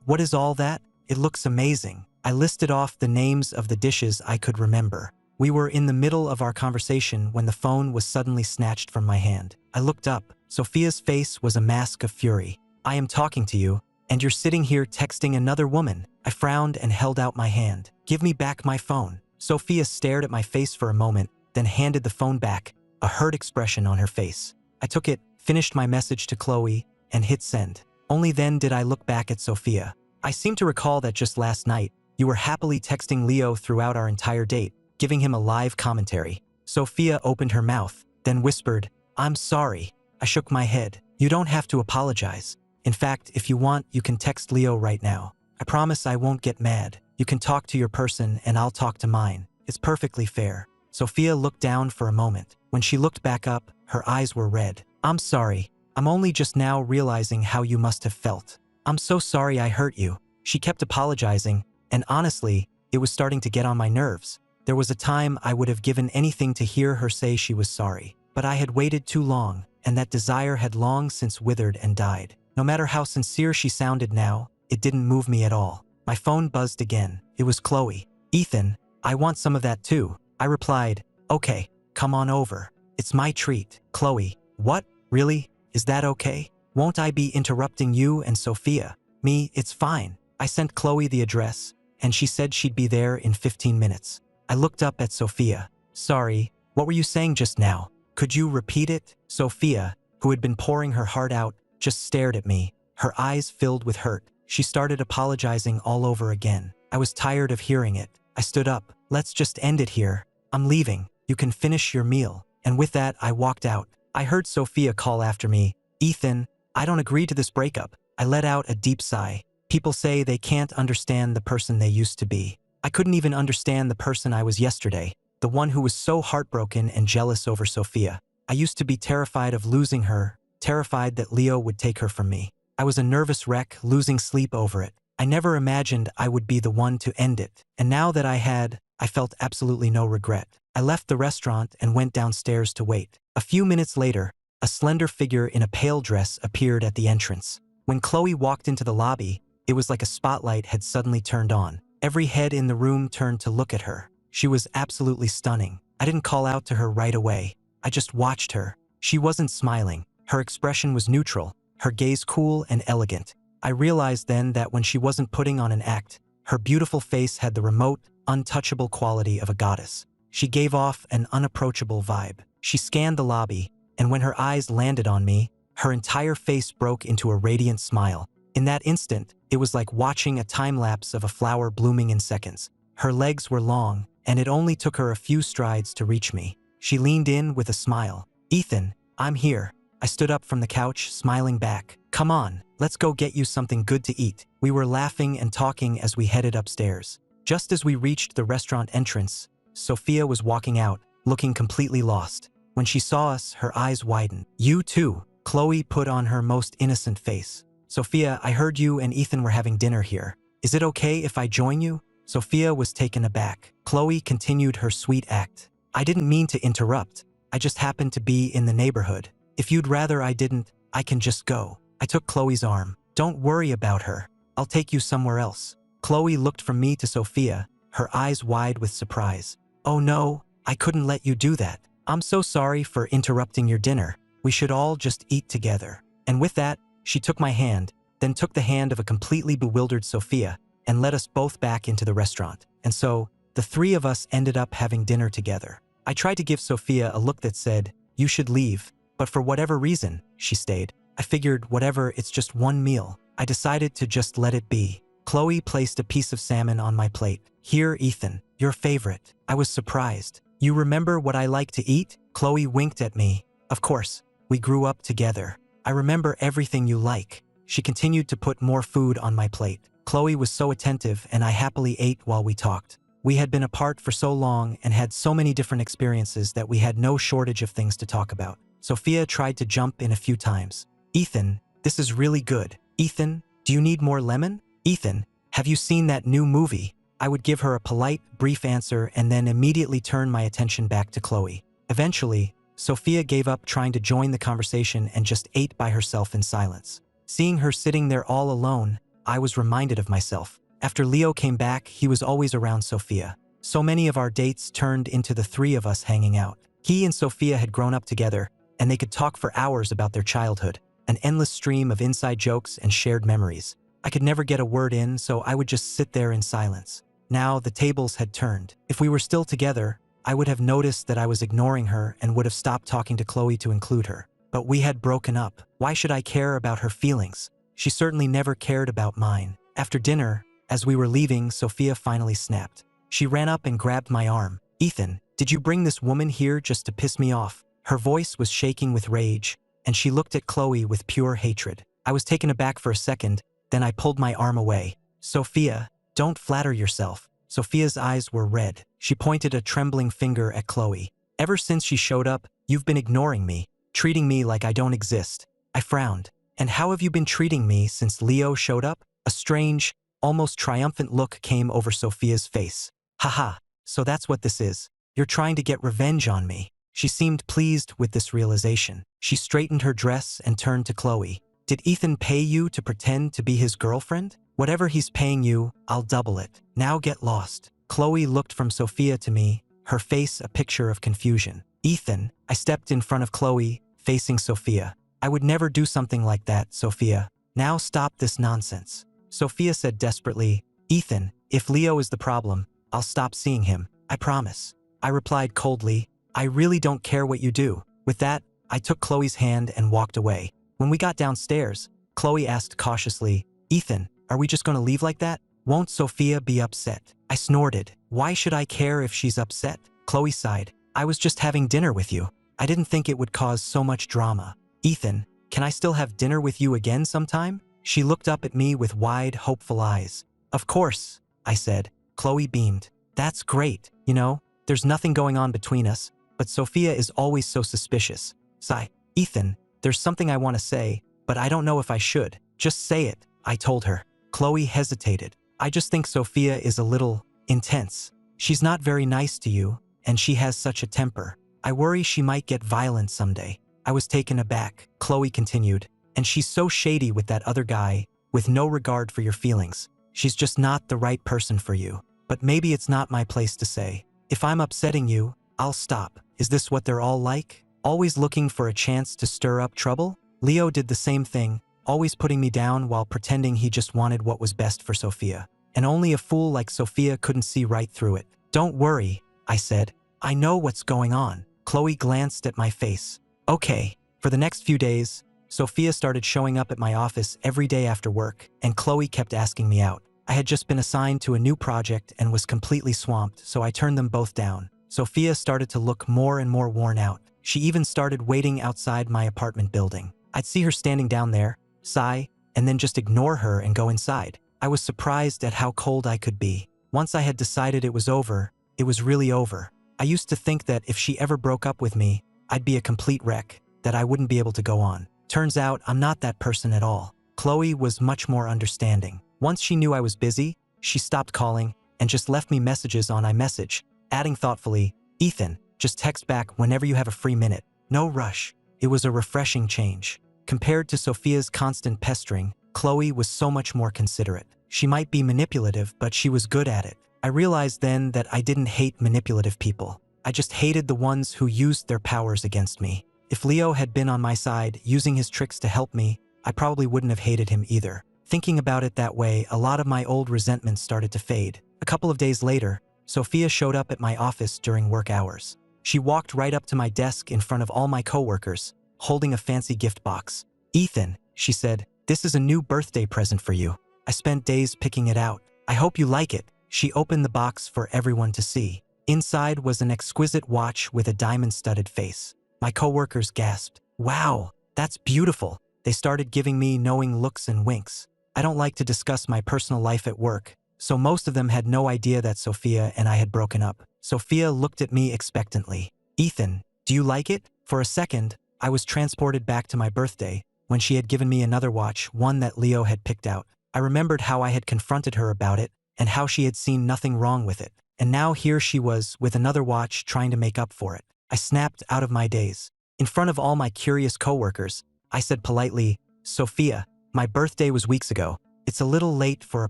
what is all that? It looks amazing. I listed off the names of the dishes I could remember. We were in the middle of our conversation when the phone was suddenly snatched from my hand. I looked up. Sophia's face was a mask of fury. I am talking to you, and you're sitting here texting another woman. I frowned and held out my hand. Give me back my phone. Sophia stared at my face for a moment, then handed the phone back, a hurt expression on her face. I took it, finished my message to Khloe, and hit send. Only then did I look back at Sophia. I seem to recall that just last night, you were happily texting Leo throughout our entire date, giving him a live commentary. Sophia opened her mouth, then whispered, I'm sorry. I shook my head. You don't have to apologize. In fact, if you want, you can text Leo right now. I promise I won't get mad. You can talk to your person and I'll talk to mine. It's perfectly fair. Sophia looked down for a moment. When she looked back up, her eyes were red. I'm sorry. I'm only just now realizing how you must have felt. I'm so sorry I hurt you. She kept apologizing, and honestly, it was starting to get on my nerves. There was a time I would have given anything to hear her say she was sorry. But I had waited too long, and that desire had long since withered and died. No matter how sincere she sounded now, it didn't move me at all. My phone buzzed again. It was Khloe. Ethan, I want some of that too. I replied, okay, come on over. It's my treat. Khloe, what? Really? Is that okay? Won't I be interrupting you and Sophia? Me, it's fine. I sent Khloe the address, and she said she'd be there in 15 minutes. I looked up at Sophia. Sorry, what were you saying just now? Could you repeat it? Sophia, who had been pouring her heart out, just stared at me, her eyes filled with hurt. She started apologizing all over again. I was tired of hearing it. I stood up. Let's just end it here. I'm leaving. You can finish your meal. And with that, I walked out. I heard Sophia call after me, Ethan, I don't agree to this breakup. I let out a deep sigh. People say they can't understand the person they used to be. I couldn't even understand the person I was yesterday, the one who was so heartbroken and jealous over Sophia. I used to be terrified of losing her, terrified that Leo would take her from me. I was a nervous wreck, losing sleep over it. I never imagined I would be the one to end it. And now that I had, I felt absolutely no regret. I left the restaurant and went downstairs to wait. A few minutes later, a slender figure in a pale dress appeared at the entrance. When Khloe walked into the lobby, it was like a spotlight had suddenly turned on. Every head in the room turned to look at her. She was absolutely stunning. I didn't call out to her right away. I just watched her. She wasn't smiling. Her expression was neutral, her gaze cool and elegant. I realized then that when she wasn't putting on an act, her beautiful face had the remote, untouchable quality of a goddess. She gave off an unapproachable vibe. She scanned the lobby, and when her eyes landed on me, her entire face broke into a radiant smile. In that instant, it was like watching a time-lapse of a flower blooming in seconds. Her legs were long, and it only took her a few strides to reach me. She leaned in with a smile. Ethan, I'm here. I stood up from the couch, smiling back. Come on, let's go get you something good to eat. We were laughing and talking as we headed upstairs. Just as we reached the restaurant entrance, Sophia was walking out, looking completely lost. When she saw us, her eyes widened. You too, Khloe put on her most innocent face. Sophia, I heard you and Ethan were having dinner here. Is it okay if I join you? Sophia was taken aback. Khloe continued her sweet act. I didn't mean to interrupt. I just happened to be in the neighborhood. If you'd rather I didn't, I can just go. I took Khloe's arm. Don't worry about her. I'll take you somewhere else. Khloe looked from me to Sophia, her eyes wide with surprise. Oh no, I couldn't let you do that. I'm so sorry for interrupting your dinner. We should all just eat together. And with that, she took my hand, then took the hand of a completely bewildered Sophia, and led us both back into the restaurant. And so, the three of us ended up having dinner together. I tried to give Sophia a look that said, "You should leave," but for whatever reason, she stayed. I figured, whatever, it's just one meal. I decided to just let it be. Khloe placed a piece of salmon on my plate. Here, Ethan, your favorite. I was surprised. You remember what I like to eat? Khloe winked at me. Of course, we grew up together. I remember everything you like. She continued to put more food on my plate. Khloe was so attentive and I happily ate while we talked. We had been apart for so long and had so many different experiences that we had no shortage of things to talk about. Sophia tried to jump in a few times. Ethan, this is really good. Ethan, do you need more lemon? Ethan, have you seen that new movie? I would give her a polite, brief answer and then immediately turn my attention back to Khloe. Eventually, Sophia gave up trying to join the conversation and just ate by herself in silence. Seeing her sitting there all alone, I was reminded of myself. After Leo came back, he was always around Sophia. So many of our dates turned into the three of us hanging out. He and Sophia had grown up together, and they could talk for hours about their childhood, an endless stream of inside jokes and shared memories. I could never get a word in, so I would just sit there in silence. Now, the tables had turned. If we were still together, I would have noticed that I was ignoring her and would have stopped talking to Khloe to include her. But we had broken up. Why should I care about her feelings? She certainly never cared about mine. After dinner, as we were leaving, Sophia finally snapped. She ran up and grabbed my arm. Ethan, did you bring this woman here just to piss me off? Her voice was shaking with rage, and she looked at Khloe with pure hatred. I was taken aback for a second, then I pulled my arm away. Sophia, don't flatter yourself. Sophia's eyes were red. She pointed a trembling finger at Khloe. Ever since she showed up, you've been ignoring me, treating me like I don't exist. I frowned. And how have you been treating me since Leo showed up? A strange, almost triumphant look came over Sophia's face. Haha, so that's what this is. You're trying to get revenge on me. She seemed pleased with this realization. She straightened her dress and turned to Khloe. Did Ethan pay you to pretend to be his girlfriend? Whatever he's paying you, I'll double it. Now get lost. Khloe looked from Sophia to me, her face a picture of confusion. Ethan, I stepped in front of Khloe, facing Sophia. I would never do something like that, Sophia. Now stop this nonsense. Sophia said desperately, Ethan, if Leo is the problem, I'll stop seeing him. I promise. I replied coldly, I really don't care what you do. With that, I took Khloe's hand and walked away. When we got downstairs, Khloe asked cautiously, Ethan, are we just going to leave like that? Won't Sophia be upset? I snorted. Why should I care if she's upset? Khloe sighed. I was just having dinner with you. I didn't think it would cause so much drama. Ethan, can I still have dinner with you again sometime? She looked up at me with wide, hopeful eyes. Of course, I said. Khloe beamed. That's great. You know, there's nothing going on between us, but Sophia is always so suspicious. Sigh. Ethan, there's something I want to say, but I don't know if I should. Just say it, I told her. Khloe hesitated. I just think Sophia is a little intense. She's not very nice to you, and she has such a temper. I worry she might get violent someday. I was taken aback. Khloe continued. And she's so shady with that other guy, with no regard for your feelings. She's just not the right person for you. But maybe it's not my place to say. If I'm upsetting you, I'll stop. Is this what they're all like? Always looking for a chance to stir up trouble? Leo did the same thing, always putting me down while pretending he just wanted what was best for Sophia. And only a fool like Sophia couldn't see right through it. Don't worry, I said. I know what's going on. Khloe glanced at my face. Okay. For the next few days, Sophia started showing up at my office every day after work, and Khloe kept asking me out. I had just been assigned to a new project and was completely swamped, so I turned them both down. Sophia started to look more and more worn out. She even started waiting outside my apartment building. I'd see her standing down there, sigh, and then just ignore her and go inside. I was surprised at how cold I could be. Once I had decided it was over, it was really over. I used to think that if she ever broke up with me, I'd be a complete wreck, that I wouldn't be able to go on. Turns out I'm not that person at all. Khloe was much more understanding. Once she knew I was busy, she stopped calling and just left me messages on iMessage, adding thoughtfully, Ethan, just text back whenever you have a free minute. No rush. It was a refreshing change. Compared to Sophia's constant pestering, Khloe was so much more considerate. She might be manipulative, but she was good at it. I realized then that I didn't hate manipulative people. I just hated the ones who used their powers against me. If Leo had been on my side, using his tricks to help me, I probably wouldn't have hated him either. Thinking about it that way, a lot of my old resentment started to fade. A couple of days later, Sophia showed up at my office during work hours. She walked right up to my desk in front of all my coworkers, holding a fancy gift box. "Ethan," she said, "this is a new birthday present for you. I spent days picking it out. I hope you like it." She opened the box for everyone to see. Inside was an exquisite watch with a diamond-studded face. My coworkers gasped. "Wow, that's beautiful." They started giving me knowing looks and winks. I don't like to discuss my personal life at work, so most of them had no idea that Sophia and I had broken up. Sophia looked at me expectantly. "Ethan, do you like it?" For a second, I was transported back to my birthday, when she had given me another watch, one that Leo had picked out. I remembered how I had confronted her about it, and how she had seen nothing wrong with it. And now here she was, with another watch, trying to make up for it. I snapped out of my daze. In front of all my curious coworkers, I said politely, "Sophia, my birthday was weeks ago. It's a little late for a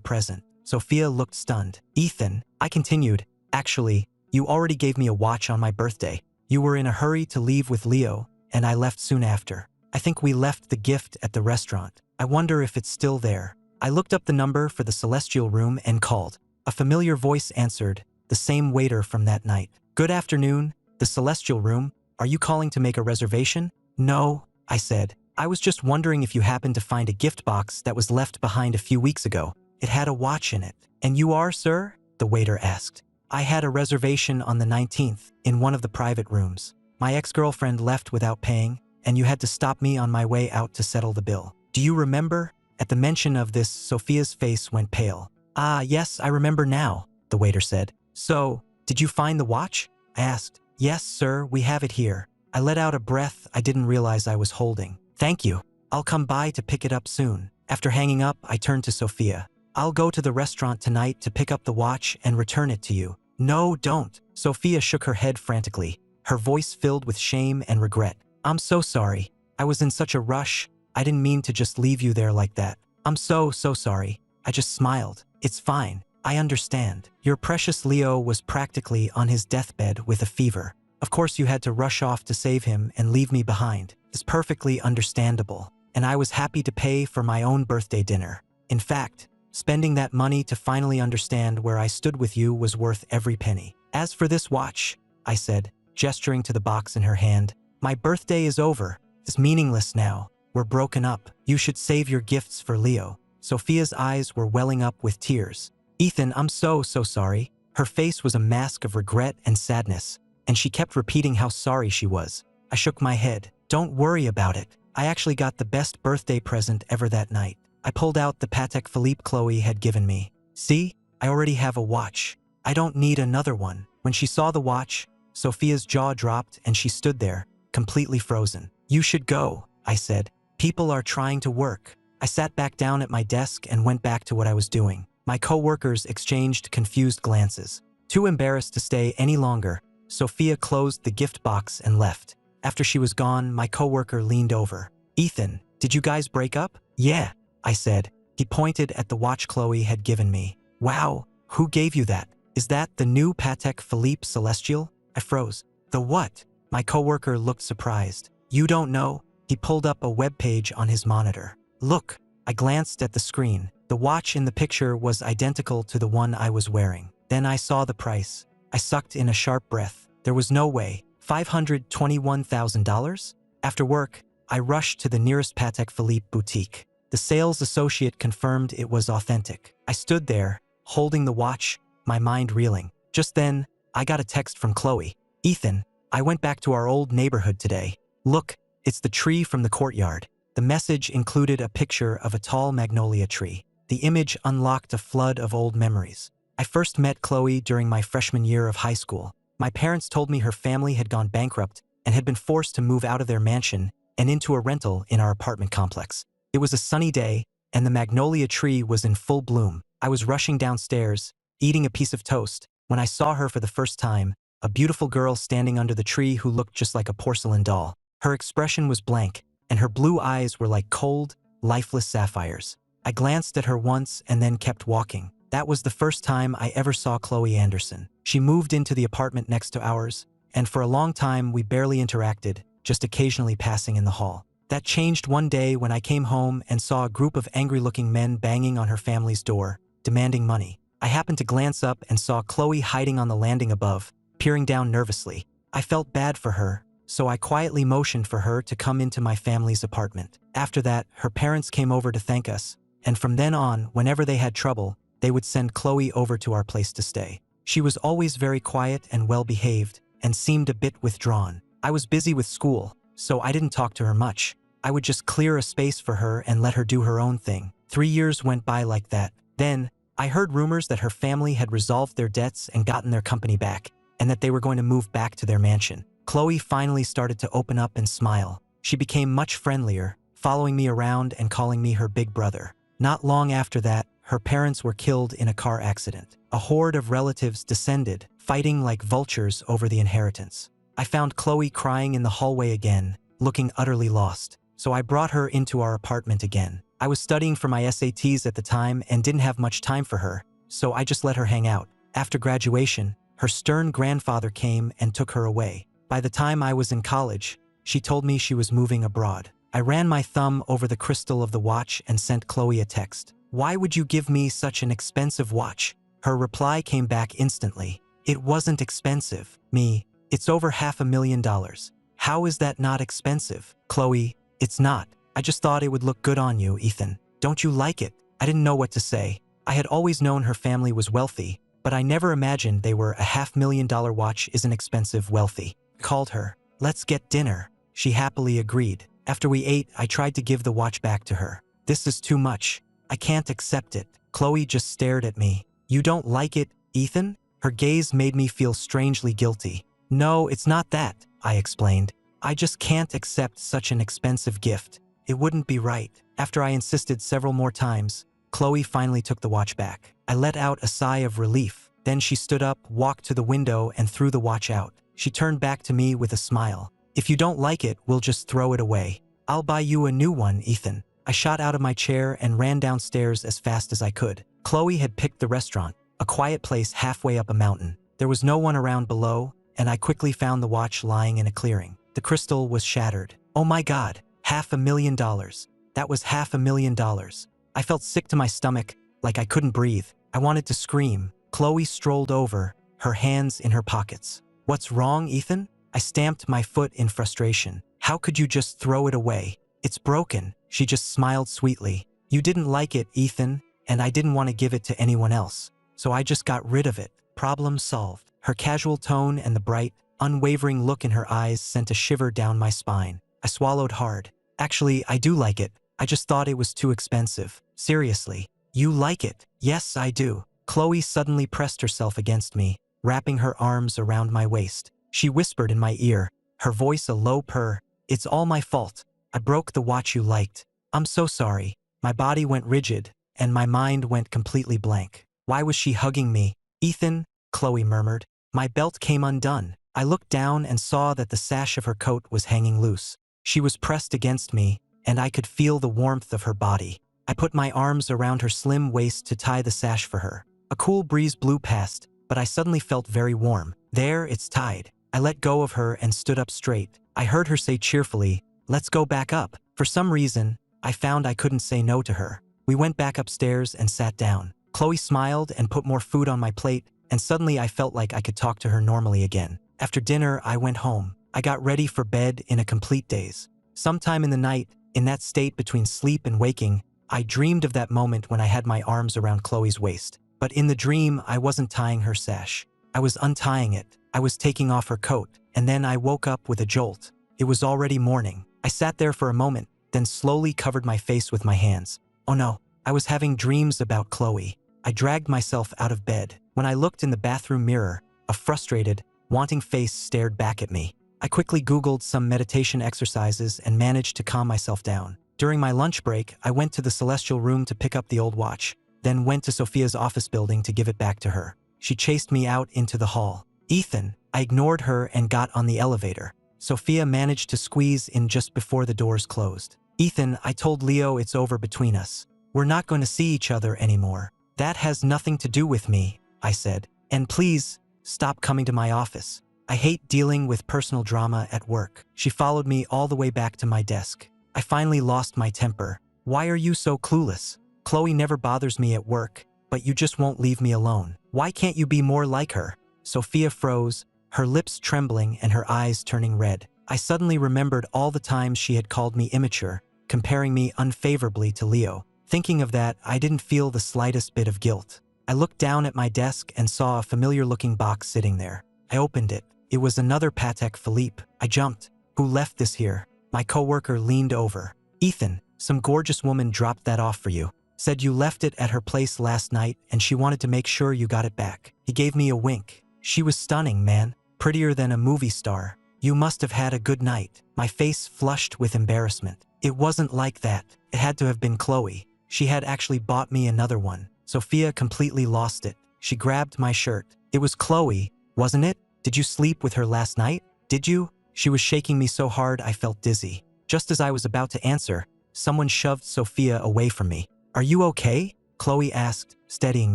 present." Sophia looked stunned. "Ethan," I continued, "actually, you already gave me a watch on my birthday. You were in a hurry to leave with Leo, and I left soon after. I think we left the gift at the restaurant. I wonder if it's still there." I looked up the number for the celestial room and called. A familiar voice answered, the same waiter from that night. "Good afternoon, the celestial room. Are you calling to make a reservation?" "No," I said. "I was just wondering if you happened to find a gift box that was left behind a few weeks ago. It had a watch in it." "And you are, sir?" the waiter asked. "I had a reservation on the 19th, in one of the private rooms. My ex-girlfriend left without paying, and you had to stop me on my way out to settle the bill. Do you remember?" At the mention of this, Sophia's face went pale. "Ah, yes, I remember now," the waiter said. "So, did you find the watch?" I asked. "Yes, sir, we have it here." I let out a breath I didn't realize I was holding. "Thank you. I'll come by to pick it up soon." After hanging up, I turned to Sophia. "I'll go to the restaurant tonight to pick up the watch and return it to you." "No, don't." Sophia shook her head frantically, her voice filled with shame and regret. "I'm so sorry. I was in such a rush. I didn't mean to just leave you there like that. I'm so sorry." I just smiled. "It's fine. I understand. Your precious Leo was practically on his deathbed with a fever. Of course you had to rush off to save him and leave me behind. It's perfectly understandable. And I was happy to pay for my own birthday dinner. In fact, spending that money to finally understand where I stood with you was worth every penny. As for this watch," I said, gesturing to the box in her hand, "my birthday is over. It's meaningless now. We're broken up. You should save your gifts for Leo." Sophia's eyes were welling up with tears. "Ethan, I'm so sorry." Her face was a mask of regret and sadness, and she kept repeating how sorry she was. I shook my head. "Don't worry about it. I actually got the best birthday present ever that night." I pulled out the Patek Philippe Khloe had given me. "See? I already have a watch. I don't need another one." When she saw the watch, Sophia's jaw dropped and she stood there, completely frozen. "You should go," I said. "People are trying to work." I sat back down at my desk and went back to what I was doing. My coworkers exchanged confused glances. Too embarrassed to stay any longer, Sophia closed the gift box and left. After she was gone, my coworker leaned over. "Ethan, did you guys break up?" "Yeah," I said. He pointed at the watch Khloe had given me. "Wow, who gave you that? Is that the new Patek Philippe Celestial?" I froze. "The what?" My coworker looked surprised. "You don't know?" He pulled up a web page on his monitor. "Look." I glanced at the screen. The watch in the picture was identical to the one I was wearing. Then I saw the price. I sucked in a sharp breath. There was no way. $521,000? After work, I rushed to the nearest Patek Philippe boutique. The sales associate confirmed it was authentic. I stood there, holding the watch, my mind reeling. Just then, I got a text from Khloe. "Ethan, I went back to our old neighborhood today. Look, it's the tree from the courtyard." The message included a picture of a tall magnolia tree. The image unlocked a flood of old memories. I first met Khloe during my freshman year of high school. My parents told me her family had gone bankrupt and had been forced to move out of their mansion and into a rental in our apartment complex. It was a sunny day, and the magnolia tree was in full bloom. I was rushing downstairs, eating a piece of toast, when I saw her for the first time, a beautiful girl standing under the tree who looked just like a porcelain doll. Her expression was blank, and her blue eyes were like cold, lifeless sapphires. I glanced at her once and then kept walking. That was the first time I ever saw Khloe Anderson. She moved into the apartment next to ours, and for a long time we barely interacted, just occasionally passing in the hall. That changed one day when I came home and saw a group of angry-looking men banging on her family's door, demanding money. I happened to glance up and saw Khloe hiding on the landing above, peering down nervously. I felt bad for her, so I quietly motioned for her to come into my family's apartment. After that, her parents came over to thank us, and from then on, whenever they had trouble, they would send Khloe over to our place to stay. She was always very quiet and well-behaved, and seemed a bit withdrawn. I was busy with school, so I didn't talk to her much. I would just clear a space for her and let her do her own thing. 3 years went by like that. Then, I heard rumors that her family had resolved their debts and gotten their company back, and that they were going to move back to their mansion. Khloe finally started to open up and smile. She became much friendlier, following me around and calling me her big brother. Not long after that, her parents were killed in a car accident. A horde of relatives descended, fighting like vultures over the inheritance. I found Khloe crying in the hallway again, looking utterly lost. So I brought her into our apartment again. I was studying for my SATs at the time and didn't have much time for her, so I just let her hang out. After graduation, her stern grandfather came and took her away. By the time I was in college, she told me she was moving abroad. I ran my thumb over the crystal of the watch and sent Khloe a text. "Why would you give me such an expensive watch?" Her reply came back instantly. "It wasn't expensive." Me, "It's over $500,000. How is that not expensive?" Khloe, "It's not. I just thought it would look good on you, Ethan. Don't you like it?" I didn't know what to say. I had always known her family was wealthy, but I never imagined they were a $500,000 watch isn't expensive wealthy. I called her. "Let's get dinner." She happily agreed. After we ate, I tried to give the watch back to her. "This is too much. I can't accept it." Khloe just stared at me. "You don't like it, Ethan?" Her gaze made me feel strangely guilty. "No, it's not that," I explained. "I just can't accept such an expensive gift. It wouldn't be right." After I insisted several more times, Khloe finally took the watch back. I let out a sigh of relief. Then she stood up, walked to the window, and threw the watch out. She turned back to me with a smile. "If you don't like it, we'll just throw it away. I'll buy you a new one, Ethan." I shot out of my chair and ran downstairs as fast as I could. Khloe had picked the restaurant, a quiet place halfway up a mountain. There was no one around below, and I quickly found the watch lying in a clearing. The crystal was shattered. Oh my God, $500,000. That was $500,000. I felt sick to my stomach, like I couldn't breathe. I wanted to scream. Khloe strolled over, her hands in her pockets. "What's wrong, Ethan?" I stamped my foot in frustration. "How could you just throw it away? It's broken." She just smiled sweetly. "You didn't like it, Ethan, and I didn't want to give it to anyone else. So I just got rid of it. Problem solved." Her casual tone and the bright, unwavering look in her eyes sent a shiver down my spine. I swallowed hard. "Actually, I do like it. I just thought it was too expensive." "Seriously, you like it?" "Yes, I do." Khloe suddenly pressed herself against me, wrapping her arms around my waist. She whispered in my ear, her voice a low purr. "It's all my fault. I broke the watch you liked. I'm so sorry." My body went rigid, and my mind went completely blank. Why was she hugging me? "Ethan," Khloe murmured. My belt came undone. I looked down and saw that the sash of her coat was hanging loose. She was pressed against me, and I could feel the warmth of her body. I put my arms around her slim waist to tie the sash for her. A cool breeze blew past, but I suddenly felt very warm. "There, it's tied." I let go of her and stood up straight. I heard her say cheerfully, "Let's go back up." For some reason, I found I couldn't say no to her. We went back upstairs and sat down. Khloe smiled and put more food on my plate, and suddenly I felt like I could talk to her normally again. After dinner, I went home. I got ready for bed in a complete daze. Sometime in the night, in that state between sleep and waking, I dreamed of that moment when I had my arms around Khloe's waist. But in the dream, I wasn't tying her sash. I was untying it. I was taking off her coat, and then I woke up with a jolt. It was already morning. I sat there for a moment, then slowly covered my face with my hands. Oh no, I was having dreams about Khloe. I dragged myself out of bed. When I looked in the bathroom mirror, a frustrated, wanting face stared back at me. I quickly Googled some meditation exercises and managed to calm myself down. During my lunch break, I went to the celestial room to pick up the old watch, then went to Sophia's office building to give it back to her. She chased me out into the hall. "Ethan," I ignored her and got on the elevator. Sophia managed to squeeze in just before the doors closed. Ethan, I told Leo it's over between us. We're not going to see each other anymore. That has nothing to do with me, I said. And please, stop coming to my office. I hate dealing with personal drama at work. She followed me all the way back to my desk. I finally lost my temper. Why are you so clueless? Khloe never bothers me at work, but you just won't leave me alone. Why can't you be more like her? Sophia froze, her lips trembling and her eyes turning red. I suddenly remembered all the times she had called me immature, comparing me unfavorably to Leo. Thinking of that, I didn't feel the slightest bit of guilt. I looked down at my desk and saw a familiar-looking box sitting there. I opened it. It was another Patek Philippe. I jumped. Who left this here? My coworker leaned over. Ethan, some gorgeous woman dropped that off for you. Said you left it at her place last night and she wanted to make sure you got it back. He gave me a wink. She was stunning, man. Prettier than a movie star. You must have had a good night. My face flushed with embarrassment. It wasn't like that. It had to have been Khloe. She had actually bought me another one. Sophia completely lost it. She grabbed my shirt. It was Khloe, wasn't it? Did you sleep with her last night? Did you? She was shaking me so hard I felt dizzy. Just as I was about to answer, someone shoved Sophia away from me. Are you okay? Khloe asked, steadying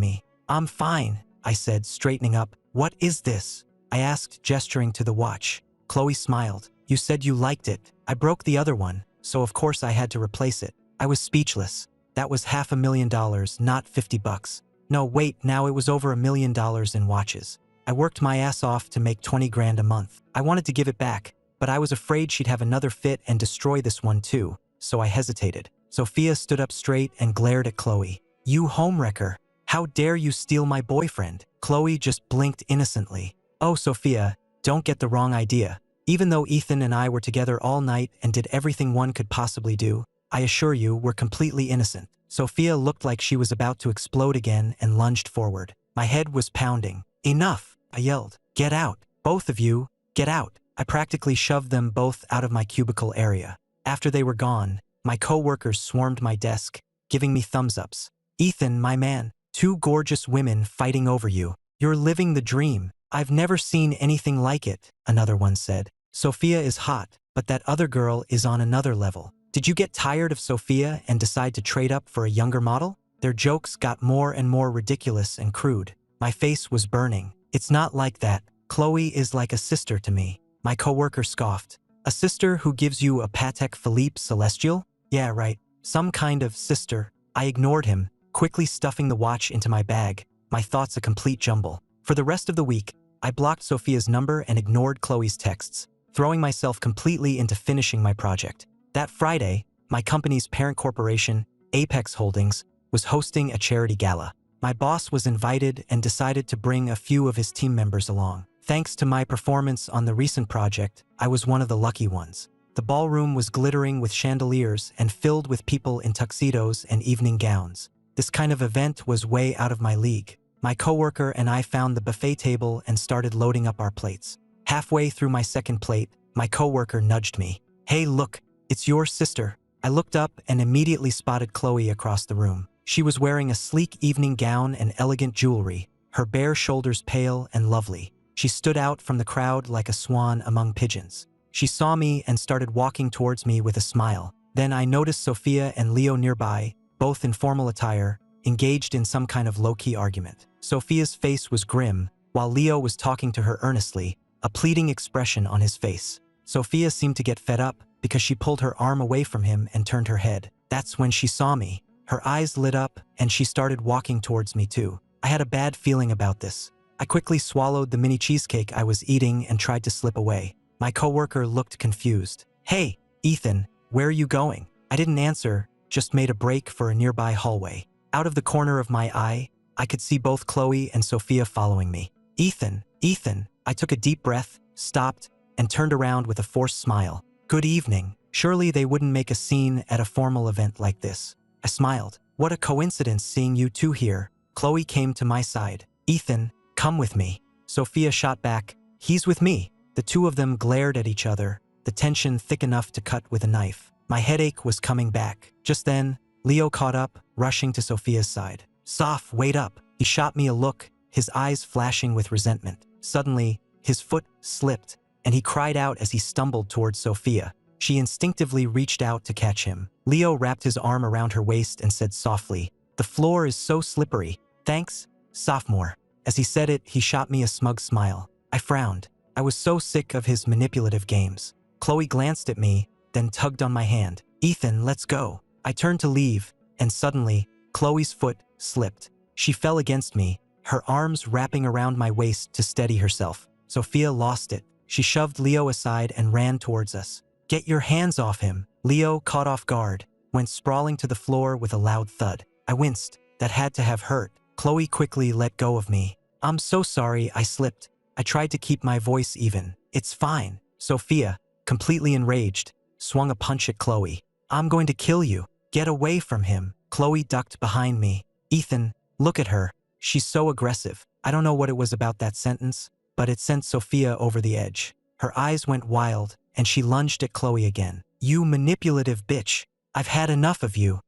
me. I'm fine, I said, straightening up. What is this? I asked, gesturing to the watch. Khloe smiled. You said you liked it. I broke the other one, so of course I had to replace it. I was speechless. That was $500,000, not $50. No, wait, now it was over $1 million in watches. I worked my ass off to make 20 grand a month. I wanted to give it back, but I was afraid she'd have another fit and destroy this one too, so I hesitated. Sophia stood up straight and glared at Khloe. You homewrecker. How dare you steal my boyfriend? Khloe just blinked innocently. Oh, Sophia, don't get the wrong idea. Even though Ethan and I were together all night and did everything one could possibly do, I assure you we're completely innocent. Sophia looked like she was about to explode again and lunged forward. My head was pounding. Enough, I yelled. Get out. Both of you, get out. I practically shoved them both out of my cubicle area. After they were gone, my co-workers swarmed my desk, giving me thumbs-ups. Ethan, my man, 2 gorgeous women fighting over you. You're living the dream. I've never seen anything like it, another one said. Sophia is hot, but that other girl is on another level. Did you get tired of Sophia and decide to trade up for a younger model? Their jokes got more and more ridiculous and crude. My face was burning. It's not like that. Khloe is like a sister to me. My coworker scoffed. A sister who gives you a Patek Philippe Celestial? Yeah, right. Some kind of sister. I ignored him, quickly stuffing the watch into my bag, my thoughts a complete jumble. For the rest of the week, I blocked Sophia's number and ignored Khloe's texts, throwing myself completely into finishing my project. That Friday, my company's parent corporation, Apex Holdings, was hosting a charity gala. My boss was invited and decided to bring a few of his team members along. Thanks to my performance on the recent project, I was one of the lucky ones. The ballroom was glittering with chandeliers and filled with people in tuxedos and evening gowns. This kind of event was way out of my league. My coworker and I found the buffet table and started loading up our plates. Halfway through my second plate, my coworker nudged me. Hey, look, it's your sister. I looked up and immediately spotted Khloe across the room. She was wearing a sleek evening gown and elegant jewelry, her bare shoulders pale and lovely. She stood out from the crowd like a swan among pigeons. She saw me and started walking towards me with a smile. Then I noticed Sophia and Leo nearby, both in formal attire, engaged in some kind of low-key argument. Sophia's face was grim, while Leo was talking to her earnestly, a pleading expression on his face. Sophia seemed to get fed up because she pulled her arm away from him and turned her head. That's when she saw me. Her eyes lit up and she started walking towards me too. I had a bad feeling about this. I quickly swallowed the mini cheesecake I was eating and tried to slip away. My coworker looked confused. Hey, Ethan, where are you going? I didn't answer, just made a break for a nearby hallway. Out of the corner of my eye, I could see both Khloe and Sophia following me. Ethan, Ethan, I took a deep breath, stopped, and turned around with a forced smile. Good evening. Surely they wouldn't make a scene at a formal event like this. I smiled. What a coincidence seeing you two here. Khloe came to my side. Ethan, come with me. Sophia shot back. He's with me. The two of them glared at each other, the tension thick enough to cut with a knife. My headache was coming back. Just then, Leo caught up, rushing to Sophia's side. Soph, wait up. He shot me a look, his eyes flashing with resentment. Suddenly, his foot slipped, and he cried out as he stumbled towards Sophia. She instinctively reached out to catch him. Leo wrapped his arm around her waist and said softly, "The floor is so slippery. Thanks, sophomore." As he said it, he shot me a smug smile. I frowned. I was so sick of his manipulative games. Khloe glanced at me, then tugged on my hand. "Ethan, let's go." I turned to leave, and suddenly, Khloe's foot slipped. She fell against me, her arms wrapping around my waist to steady herself. Sophia lost it. She shoved Leo aside and ran towards us. "Get your hands off him." Leo, caught off guard, went sprawling to the floor with a loud thud. I winced. That had to have hurt. Khloe quickly let go of me. "I'm so sorry," I slipped. I tried to keep my voice even. "It's fine." Sophia, completely enraged, swung a punch at Khloe. "I'm going to kill you. Get away from him." Khloe ducked behind me. "Ethan, look at her. She's so aggressive." I don't know what it was about that sentence, but it sent Sophia over the edge. Her eyes went wild, and she lunged at Khloe again. "You manipulative bitch. I've had enough of you."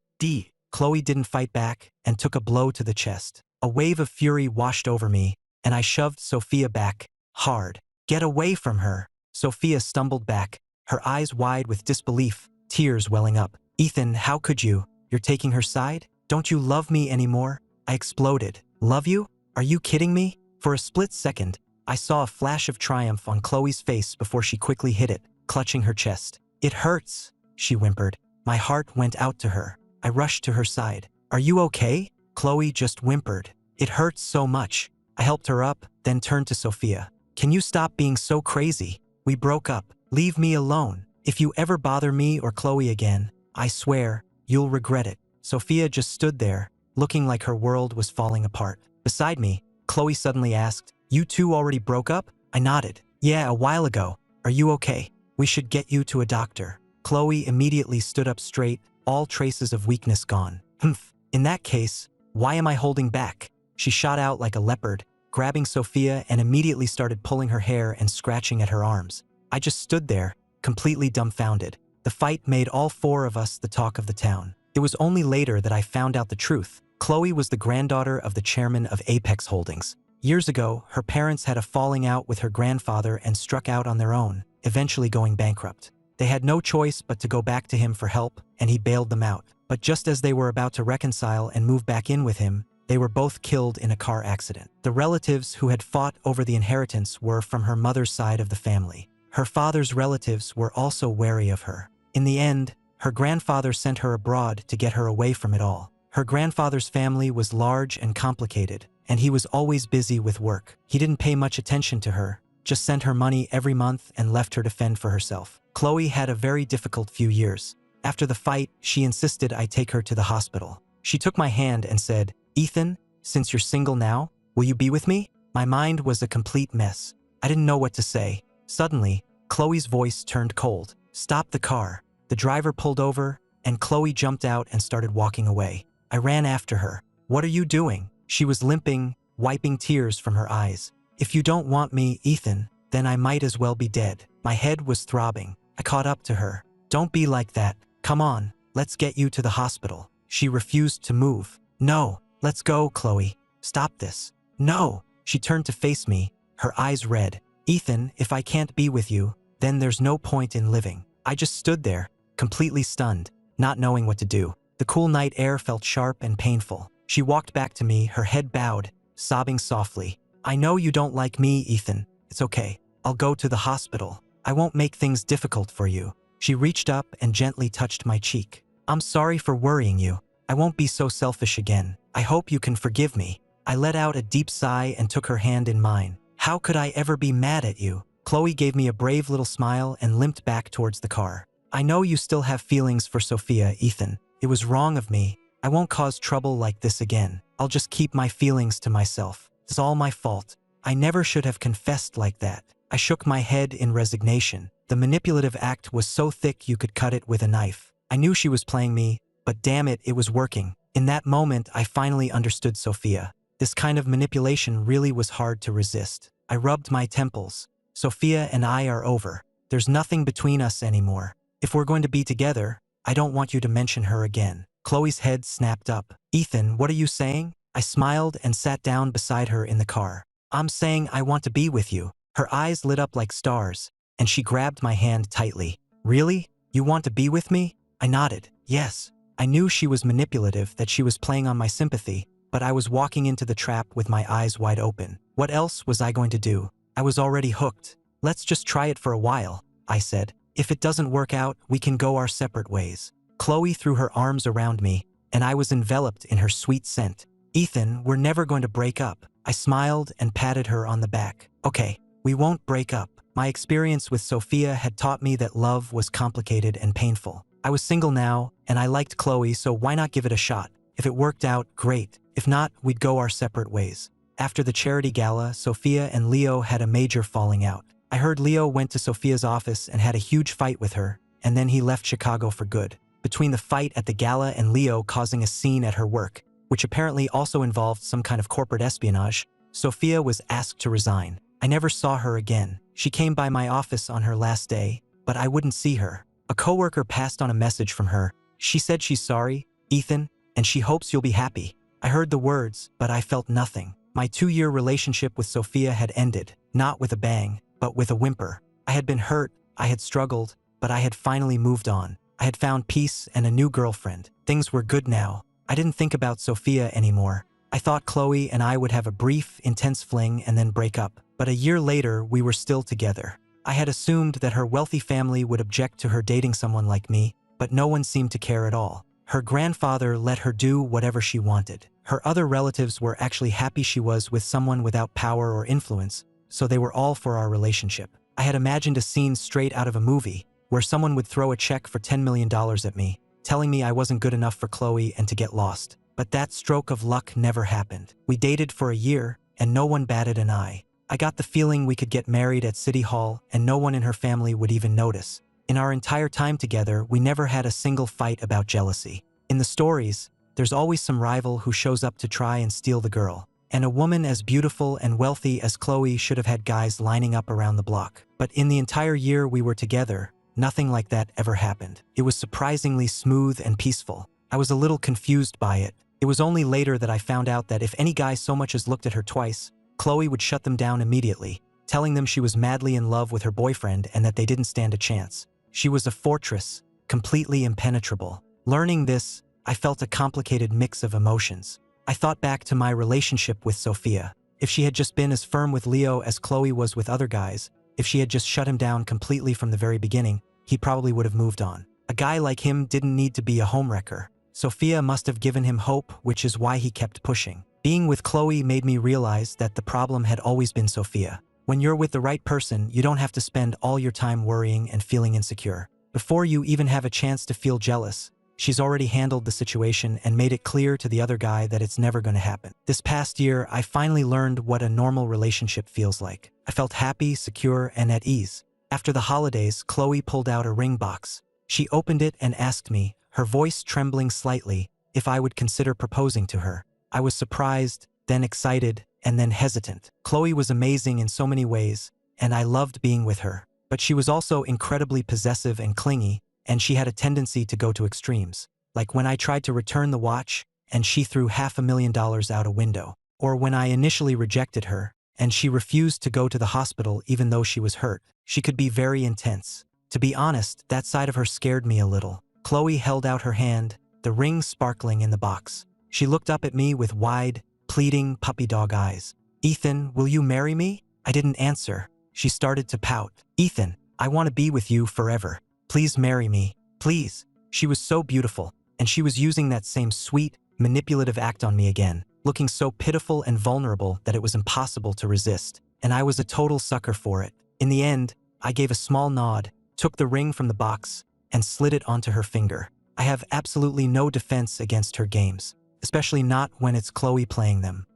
Khloe didn't fight back and took a blow to the chest. A wave of fury washed over me, and I shoved Sophia back, hard. "Get away from her." Sophia stumbled back, her eyes wide with disbelief, tears welling up. "Ethan, how could you? You're taking her side? Don't you love me anymore?" I exploded. "Love you? Are you kidding me?" For a split second, I saw a flash of triumph on Khloe's face before she quickly hid it, clutching her chest. "It hurts," she whimpered. My heart went out to her. I rushed to her side. "Are you okay?" Khloe just whimpered. "It hurts so much." I helped her up, then turned to Sophia. "Can you stop being so crazy? We broke up. Leave me alone. If you ever bother me or Khloe again, I swear, you'll regret it." Sophia just stood there, looking like her world was falling apart. Beside me, Khloe suddenly asked, "You two already broke up?" I nodded. "Yeah, a while ago. Are you okay? We should get you to a doctor." Khloe immediately stood up straight, all traces of weakness gone. "Humph. In that case, why am I holding back?" She shot out like a leopard, grabbing Sophia and immediately started pulling her hair and scratching at her arms. I just stood there, completely dumbfounded. The fight made all four of us the talk of the town. It was only later that I found out the truth. Khloe was the granddaughter of the chairman of Apex Holdings. Years ago, her parents had a falling out with her grandfather and struck out on their own, eventually going bankrupt. They had no choice but to go back to him for help, and he bailed them out. But just as they were about to reconcile and move back in with him, they were both killed in a car accident. The relatives who had fought over the inheritance were from her mother's side of the family. Her father's relatives were also wary of her. In the end, her grandfather sent her abroad to get her away from it all. Her grandfather's family was large and complicated, and he was always busy with work. He didn't pay much attention to her, just sent her money every month and left her to fend for herself. Khloe had a very difficult few years. After the fight, she insisted I take her to the hospital. She took my hand and said, "Ethan, since you're single now, will you be with me?" My mind was a complete mess. I didn't know what to say. Suddenly, Khloe's voice turned cold. "Stop the car." The driver pulled over, and Khloe jumped out and started walking away. I ran after her. "What are you doing?" She was limping, wiping tears from her eyes. "If you don't want me, Ethan, then I might as well be dead." My head was throbbing. I caught up to her. "Don't be like that. Come on, let's get you to the hospital." She refused to move. "No, let's go, Khloe. Stop this." "No." She turned to face me, her eyes red. "Ethan, if I can't be with you, then there's no point in living." I just stood there, completely stunned, not knowing what to do. The cool night air felt sharp and painful. She walked back to me, her head bowed, sobbing softly. "I know you don't like me, Ethan. It's okay. I'll go to the hospital. I won't make things difficult for you." She reached up and gently touched my cheek. "I'm sorry for worrying you. I won't be so selfish again. I hope you can forgive me." I let out a deep sigh and took her hand in mine. "How could I ever be mad at you?" Khloe gave me a brave little smile and limped back towards the car. "I know you still have feelings for Sophia, Ethan. It was wrong of me. I won't cause trouble like this again. I'll just keep my feelings to myself. It's all my fault. I never should have confessed like that." I shook my head in resignation. The manipulative act was so thick you could cut it with a knife. I knew she was playing me, but damn it, it was working. In that moment, I finally understood Sophia. This kind of manipulation really was hard to resist. I rubbed my temples. "Sophia and I are over. There's nothing between us anymore. If we're going to be together, I don't want you to mention her again." Khloe's head snapped up. "Ethan, what are you saying?" I smiled and sat down beside her in the car. "I'm saying I want to be with you." Her eyes lit up like stars. and she grabbed my hand tightly. "Really? You want to be with me?" I nodded. Yes. I knew she was manipulative, that she was playing on my sympathy, but I was walking into the trap with my eyes wide open. What else was I going to do? I was already hooked. "Let's just try it for a while," I said. "If it doesn't work out, we can go our separate ways." Khloe threw her arms around me, and I was enveloped in her sweet scent. "Ethan, we're never going to break up." I smiled and patted her on the back. "Okay, we won't break up." My experience with Sophia had taught me that love was complicated and painful. I was single now, and I liked Khloe, so why not give it a shot? If it worked out, great. If not, we'd go our separate ways. After the charity gala, Sophia and Leo had a major falling out. I heard Leo went to Sophia's office and had a huge fight with her, and then he left Chicago for good. Between the fight at the gala and Leo causing a scene at her work, which apparently also involved some kind of corporate espionage, Sophia was asked to resign. I never saw her again. She came by my office on her last day, but I wouldn't see her. A coworker passed on a message from her. She said she's sorry, Ethan, and she hopes you'll be happy. I heard the words, but I felt nothing. My 2-year relationship with Sophia had ended, not with a bang, but with a whimper. I had been hurt, I had struggled, but I had finally moved on. I had found peace and a new girlfriend. Things were good now. I didn't think about Sophia anymore. I thought Khloe and I would have a brief, intense fling and then break up. But a year later, we were still together. I had assumed that her wealthy family would object to her dating someone like me, but no one seemed to care at all. Her grandfather let her do whatever she wanted. Her other relatives were actually happy she was with someone without power or influence, so they were all for our relationship. I had imagined a scene straight out of a movie, where someone would throw a check for $10 million at me, telling me I wasn't good enough for Khloe and to get lost. But that stroke of luck never happened. We dated for a year, and no one batted an eye. I got the feeling we could get married at City Hall, and no one in her family would even notice. In our entire time together, we never had a single fight about jealousy. In the stories, there's always some rival who shows up to try and steal the girl. And a woman as beautiful and wealthy as Khloe should have had guys lining up around the block. But in the entire year we were together, nothing like that ever happened. It was surprisingly smooth and peaceful. I was a little confused by it. It was only later that I found out that if any guy so much as looked at her twice, Khloe would shut them down immediately, telling them she was madly in love with her boyfriend and that they didn't stand a chance. She was a fortress, completely impenetrable. Learning this, I felt a complicated mix of emotions. I thought back to my relationship with Sophia. If she had just been as firm with Leo as Khloe was with other guys, if she had just shut him down completely from the very beginning, he probably would have moved on. A guy like him didn't need to be a homewrecker. Sophia must have given him hope, which is why he kept pushing. Being with Khloe made me realize that the problem had always been Sophia. When you're with the right person, you don't have to spend all your time worrying and feeling insecure. Before you even have a chance to feel jealous, she's already handled the situation and made it clear to the other guy that it's never going to happen. This past year, I finally learned what a normal relationship feels like. I felt happy, secure, and at ease. After the holidays, Khloe pulled out a ring box. She opened it and asked me, her voice trembling slightly, if I would consider proposing to her. I was surprised, then excited, and then hesitant. Khloe was amazing in so many ways, and I loved being with her. But she was also incredibly possessive and clingy, and she had a tendency to go to extremes. Like when I tried to return the watch, and she threw $500,000 out a window. Or when I initially rejected her, and she refused to go to the hospital even though she was hurt. She could be very intense. To be honest, that side of her scared me a little. Khloe held out her hand, the ring sparkling in the box. She looked up at me with wide, pleading puppy dog eyes. "Ethan, will you marry me?" I didn't answer. She started to pout. "Ethan, I want to be with you forever. Please marry me. Please." She was so beautiful, and she was using that same sweet, manipulative act on me again, looking so pitiful and vulnerable that it was impossible to resist. And I was a total sucker for it. In the end, I gave a small nod, took the ring from the box, and slid it onto her finger. I have absolutely no defense against her games, especially not when it's Khloe playing them.